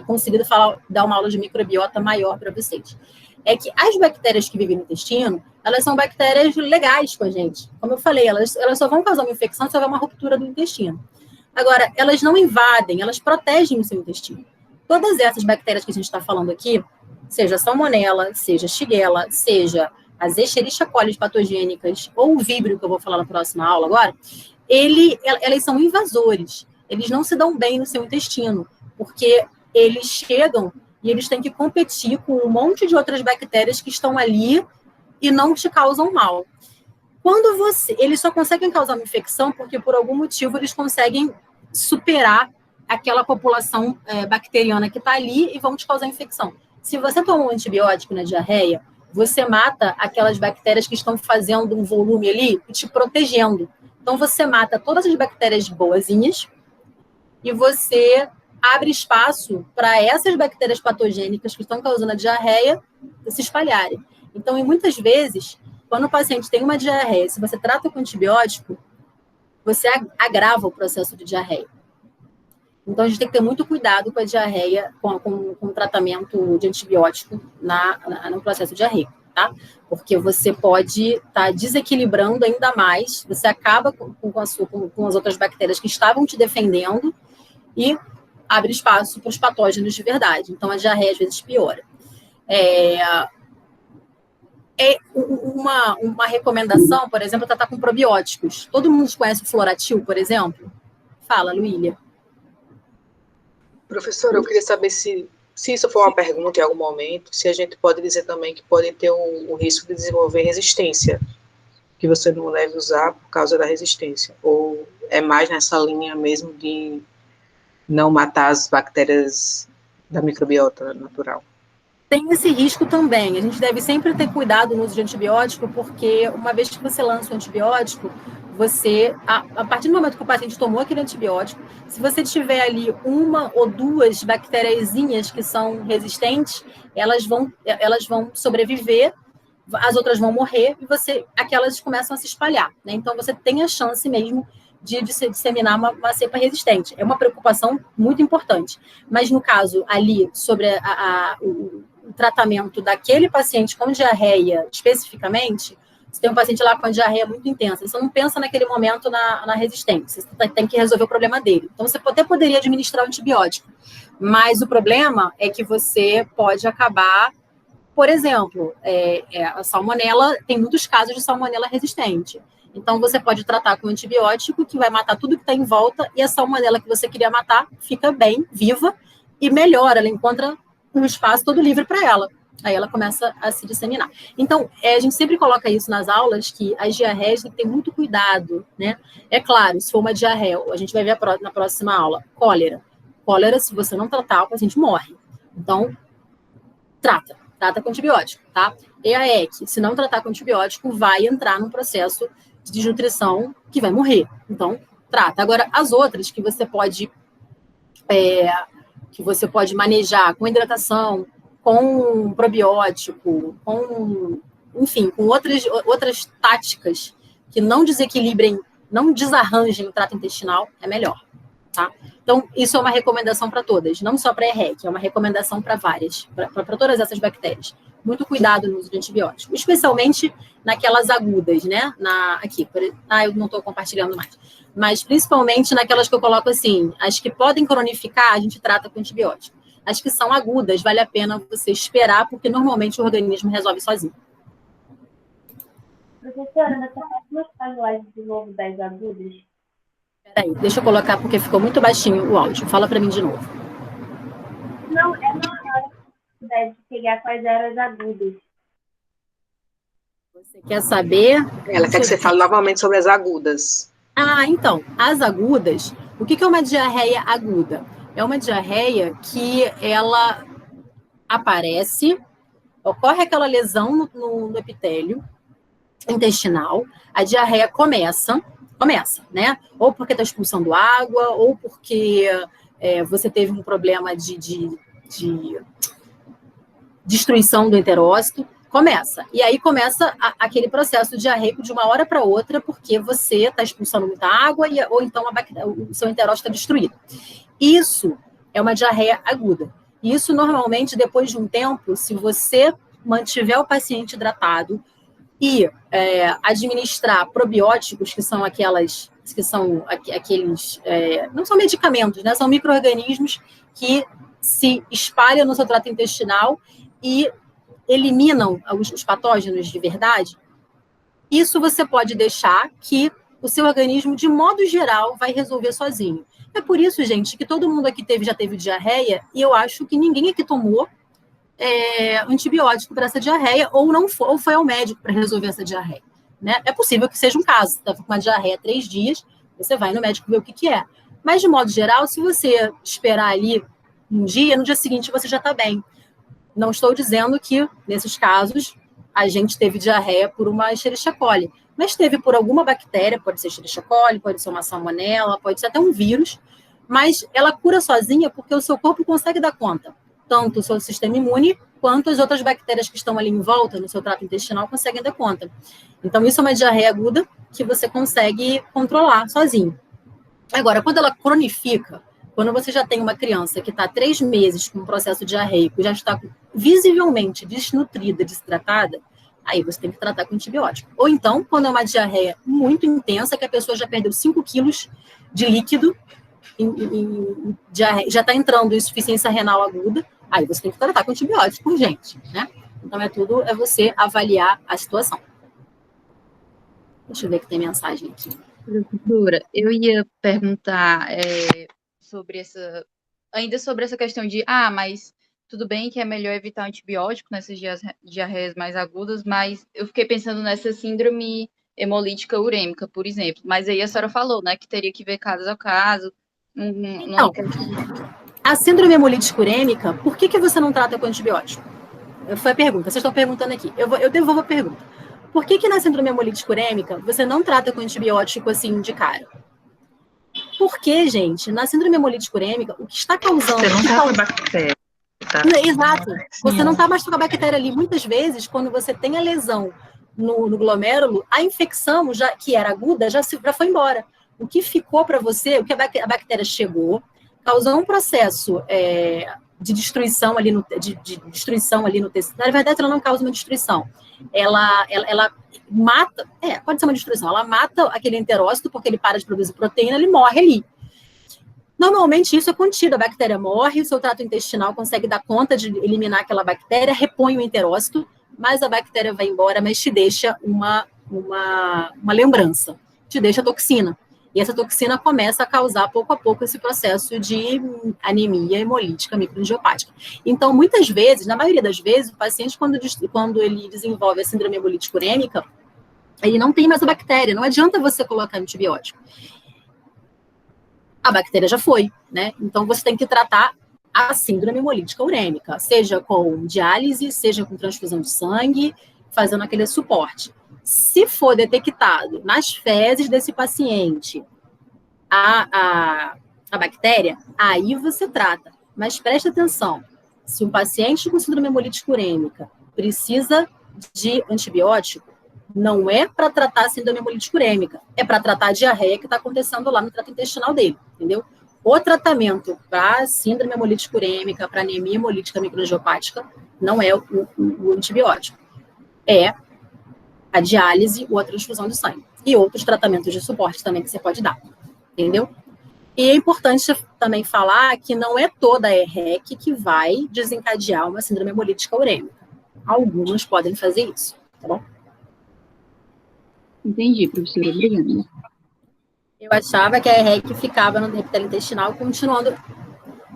conseguido dar uma aula de microbiota maior para vocês. É que as bactérias que vivem no intestino, elas são bactérias legais com a gente. Como eu falei, elas só vão causar uma infecção se houver uma ruptura do intestino. Agora, elas não invadem, elas protegem o seu intestino. Todas essas bactérias que a gente está falando aqui, seja salmonela, seja shigella, seja as Escherichia coli patogênicas, ou o víbrio, que eu vou falar na próxima aula agora, elas são invasores. Eles não se dão bem no seu intestino, porque eles chegam e eles têm que competir com um monte de outras bactérias que estão ali e não te causam mal. Eles só conseguem causar uma infecção porque, por algum motivo, eles conseguem superar aquela população bacteriana que está ali e vão te causar infecção. Se você toma um antibiótico na diarreia, você mata aquelas bactérias que estão fazendo um volume ali e te protegendo. Então, você mata todas as bactérias boazinhas e você abre espaço para essas bactérias patogênicas que estão causando a diarreia se espalharem. Então, e muitas vezes, quando o paciente tem uma diarreia, se você trata com antibiótico, você agrava o processo de diarreia. Então, a gente tem que ter muito cuidado com a diarreia, com o tratamento de antibiótico no processo diarreico, tá? Porque você pode estar desequilibrando ainda mais, você acaba com as outras bactérias que estavam te defendendo e abre espaço para os patógenos de verdade. Então, a diarreia, às vezes, piora. Uma recomendação, por exemplo, tratar com probióticos. Todo mundo conhece o Floratil, por exemplo? Fala, Luília. Professora, eu queria saber se isso for uma pergunta em algum momento, se a gente pode dizer também que pode ter o risco de desenvolver resistência, que você não deve usar por causa da resistência, ou é mais nessa linha mesmo de não matar as bactérias da microbiota natural? Tem esse risco também. A gente deve sempre ter cuidado no uso de antibiótico, porque uma vez que você lança o antibiótico, a partir do momento que o paciente tomou aquele antibiótico, se você tiver ali uma ou duas bactériazinhas que são resistentes, elas vão sobreviver, as outras vão morrer e aquelas começam a se espalhar, né? Então, você tem a chance mesmo de disseminar uma cepa resistente. É uma preocupação muito importante. Mas, no caso ali, sobre o tratamento daquele paciente com diarreia especificamente, você tem um paciente lá com a diarreia muito intensa, você não pensa naquele momento na resistência, você tem que resolver o problema dele. Então, você até poderia administrar o antibiótico, mas o problema é que você pode acabar, por exemplo, a salmonela, tem muitos casos de salmonela resistente. Então, você pode tratar com antibiótico, que vai matar tudo que está em volta, e a salmonela que você queria matar fica bem, viva, e melhora, ela encontra um espaço todo livre para ela. Aí ela começa a se disseminar. Então, a gente sempre coloca isso nas aulas, que as diarreias tem que ter muito cuidado, né? É claro, se for uma diarreia, a gente vai ver na próxima aula, cólera. Cólera, se você não tratar, o paciente morre. Então, trata com antibiótico, tá? E a EC, se não tratar com antibiótico, vai entrar num processo de desnutrição que vai morrer. Então, trata. Agora, as outras que você pode manejar com hidratação, com probiótico, enfim, com outras táticas que não desequilibrem, não desarranjem o trato intestinal, é melhor, tá? Então, isso é uma recomendação para todas, não só para a EHEC, é uma recomendação para várias, para todas essas bactérias. Muito cuidado no uso de antibiótico, especialmente naquelas agudas, né? Eu não estou compartilhando mais. Mas principalmente naquelas que eu coloco assim, as que podem cronificar, a gente trata com antibiótico. As que são agudas, vale a pena você esperar, porque normalmente o organismo resolve sozinho. Professora, nessa próxima slide de novo das agudas. Peraí, deixa eu colocar, porque ficou muito baixinho o áudio. Fala para mim de novo. Não, é na hora de pegar quais eram as agudas. Você quer saber? Ela quer que você fale novamente sobre as agudas. Então, as agudas, o que é uma diarreia aguda? É uma diarreia que ela aparece, ocorre aquela lesão no epitélio intestinal, a diarreia começa, né? Ou porque está expulsando água, ou porque você teve um problema de destruição do enterócito, começa. E aí começa aquele processo diarreico de uma hora para outra, porque você está expulsando muita água, ou então o seu enterócito está destruído. Isso é uma diarreia aguda. Isso, normalmente, depois de um tempo, se você mantiver o paciente hidratado e administrar probióticos, que são aqueles, não são medicamentos, né? São micro-organismos que se espalham no seu trato intestinal e eliminam os patógenos de verdade, isso você pode deixar que o seu organismo, de modo geral, vai resolver sozinho. É por isso, gente, que todo mundo aqui já teve diarreia, e eu acho que ninguém aqui tomou antibiótico para essa diarreia, ou foi ao médico para resolver essa diarreia. Né? É possível que seja um caso. Você está com uma diarreia 3 dias, você vai no médico ver o que é. Mas, de modo geral, se você esperar ali um dia, no dia seguinte você já está bem. Não estou dizendo que, nesses casos, a gente teve diarreia por uma Escherichia coli, mas teve por alguma bactéria, pode ser Escherichia coli, pode ser uma salmonela, pode ser até um vírus, mas ela cura sozinha porque o seu corpo consegue dar conta. Tanto o seu sistema imune, quanto as outras bactérias que estão ali em volta, no seu trato intestinal, conseguem dar conta. Então, isso é uma diarreia aguda que você consegue controlar sozinho. Agora, quando ela cronifica, quando você já tem uma criança que está 3 meses com um processo diarreico, já está visivelmente desnutrida, desidratada, aí você tem que tratar com antibiótico. Ou então, quando é uma diarreia muito intensa, que a pessoa já perdeu 5 quilos de líquido, já está entrando em insuficiência renal aguda, aí você tem que tratar com antibiótico urgente, né? Então, é você avaliar a situação. Deixa eu ver que tem mensagem aqui. Professora, eu ia perguntar ainda sobre essa questão de, mas tudo bem que é melhor evitar antibiótico nessas diarreias mais agudas, mas eu fiquei pensando nessa síndrome hemolítica urêmica, por exemplo. Mas aí a senhora falou, né, que teria que ver caso a caso. Então, a síndrome hemolítica urêmica, por que você não trata com antibiótico? Foi a pergunta, vocês estão perguntando aqui. Eu devolvo a pergunta. Por que na síndrome hemolítica urêmica você não trata com antibiótico assim de cara? Porque, gente, na síndrome hemolítica urêmica, o que está causando... Você não trata bactéria. Tá. Exato. Você não está mais com a bactéria ali. Muitas vezes, quando você tem a lesão no glomérulo, a infecção, que era aguda, já foi embora. O que ficou para você, o que a bactéria chegou, causou um processo de destruição ali no tecido. Na verdade, ela não causa uma destruição. Ela mata, pode ser uma destruição, ela mata aquele enterócito, porque ele para de produzir proteína, ele morre ali. Normalmente isso é contido, a bactéria morre, o seu trato intestinal consegue dar conta de eliminar aquela bactéria, repõe o enterócito, mas a bactéria vai embora, mas te deixa uma lembrança, te deixa toxina. E essa toxina começa a causar, pouco a pouco, esse processo de anemia hemolítica microangiopática. Então, muitas vezes, na maioria das vezes, o paciente, quando ele desenvolve a síndrome hemolítica urêmica, ele não tem mais a bactéria, não adianta você colocar antibiótico. A bactéria já foi, né? Então, você tem que tratar a síndrome hemolítica urêmica, seja com diálise, seja com transfusão de sangue, fazendo aquele suporte. Se for detectado nas fezes desse paciente a bactéria, aí você trata. Mas preste atenção, se um paciente com síndrome hemolítica urêmica precisa de antibiótico, não é para tratar a síndrome hemolítica urêmica, é para tratar a diarreia que está acontecendo lá no trato intestinal dele, entendeu? O tratamento para síndrome hemolítica urêmica, para anemia hemolítica microangiopática, não é o antibiótico. É a diálise ou a transfusão de sangue. E outros tratamentos de suporte também que você pode dar, entendeu? E é importante também falar que não é toda a EREC que vai desencadear uma síndrome hemolítica urêmica. Algumas podem fazer isso, tá bom? Entendi, professora. Obrigada. Eu achava que a EREC ficava no epitélio intestinal continuando.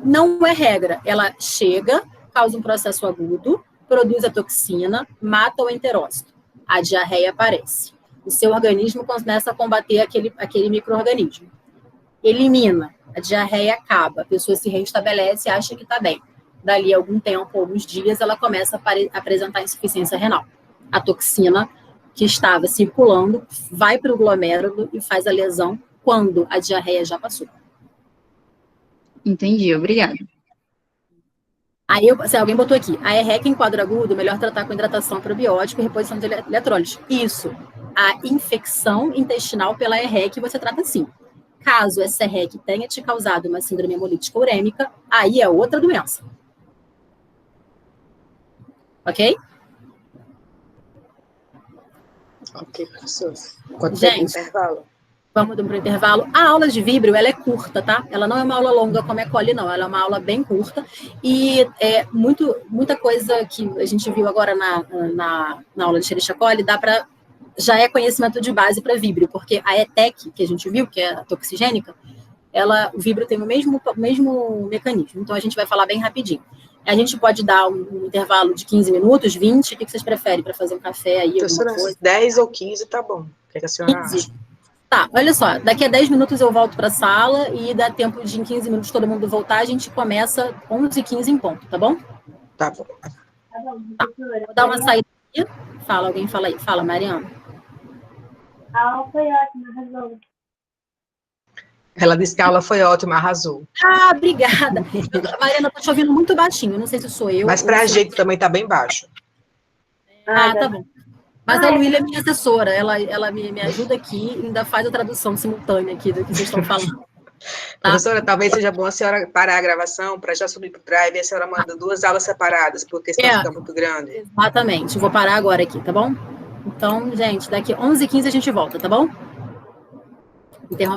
Não é regra. Ela chega, causa um processo agudo, produz a toxina, mata o enterócito. A diarreia aparece. O seu organismo começa a combater aquele micro-organismo. Elimina. A diarreia acaba. A pessoa se reestabelece e acha que está bem. Dali a algum tempo, alguns dias, ela começa a apresentar insuficiência renal. A toxina que estava circulando vai para o glomérulo e faz a lesão quando a diarreia já passou. Entendi, obrigada. Aí, se alguém botou aqui, a EREC em quadro agudo, melhor tratar com hidratação probiótica e reposição de eletrólitos. Isso, a infecção intestinal pela EREC você trata assim. Caso essa EREC tenha te causado uma síndrome hemolítica urêmica, aí é outra doença. Ok? Ok, professor. Quanto tempo de intervalo? Vamos para o intervalo. A aula de víbrio, ela é curta, tá? Ela não é uma aula longa como é coli, não. Ela é uma aula bem curta. E muita coisa que a gente viu agora na aula de Escherichia coli, já é conhecimento de base para víbrio, porque a ETEC, que a gente viu, que é a toxigênica, o víbrio tem o mesmo mecanismo. Então, a gente vai falar bem rapidinho. A gente pode dar um intervalo de 15 minutos, 20, o que vocês preferem para fazer um café aí? Professora, 10 ou 15 tá bom. O que a senhora 15. acha? Tá, olha só, daqui a 10 minutos eu volto para a sala e dá tempo de em 15 minutos todo mundo voltar, a gente começa 11h15 em ponto, tá bom? Tá bom. Tá bom, professora. Vou dar uma saída aqui. Alguém fala aí. Fala, Mariana. A aula foi ótima, arrasou. Ela disse que a aula foi ótima, arrasou. Ah, obrigada. Mariana, tô te ouvindo muito baixinho, não sei se sou eu. Mas para a gente também tá bem baixo. Tá bom. Mas a Luíla é minha assessora, ela me ajuda aqui e ainda faz a tradução simultânea aqui do que vocês estão falando. Tá? Professora, talvez seja bom a senhora parar a gravação para já subir para o Drive e a senhora manda 2 aulas separadas, porque senão fica muito grande. Exatamente, vou parar agora aqui, tá bom? Então, gente, daqui 11h15 a gente volta, tá bom? Interrompe.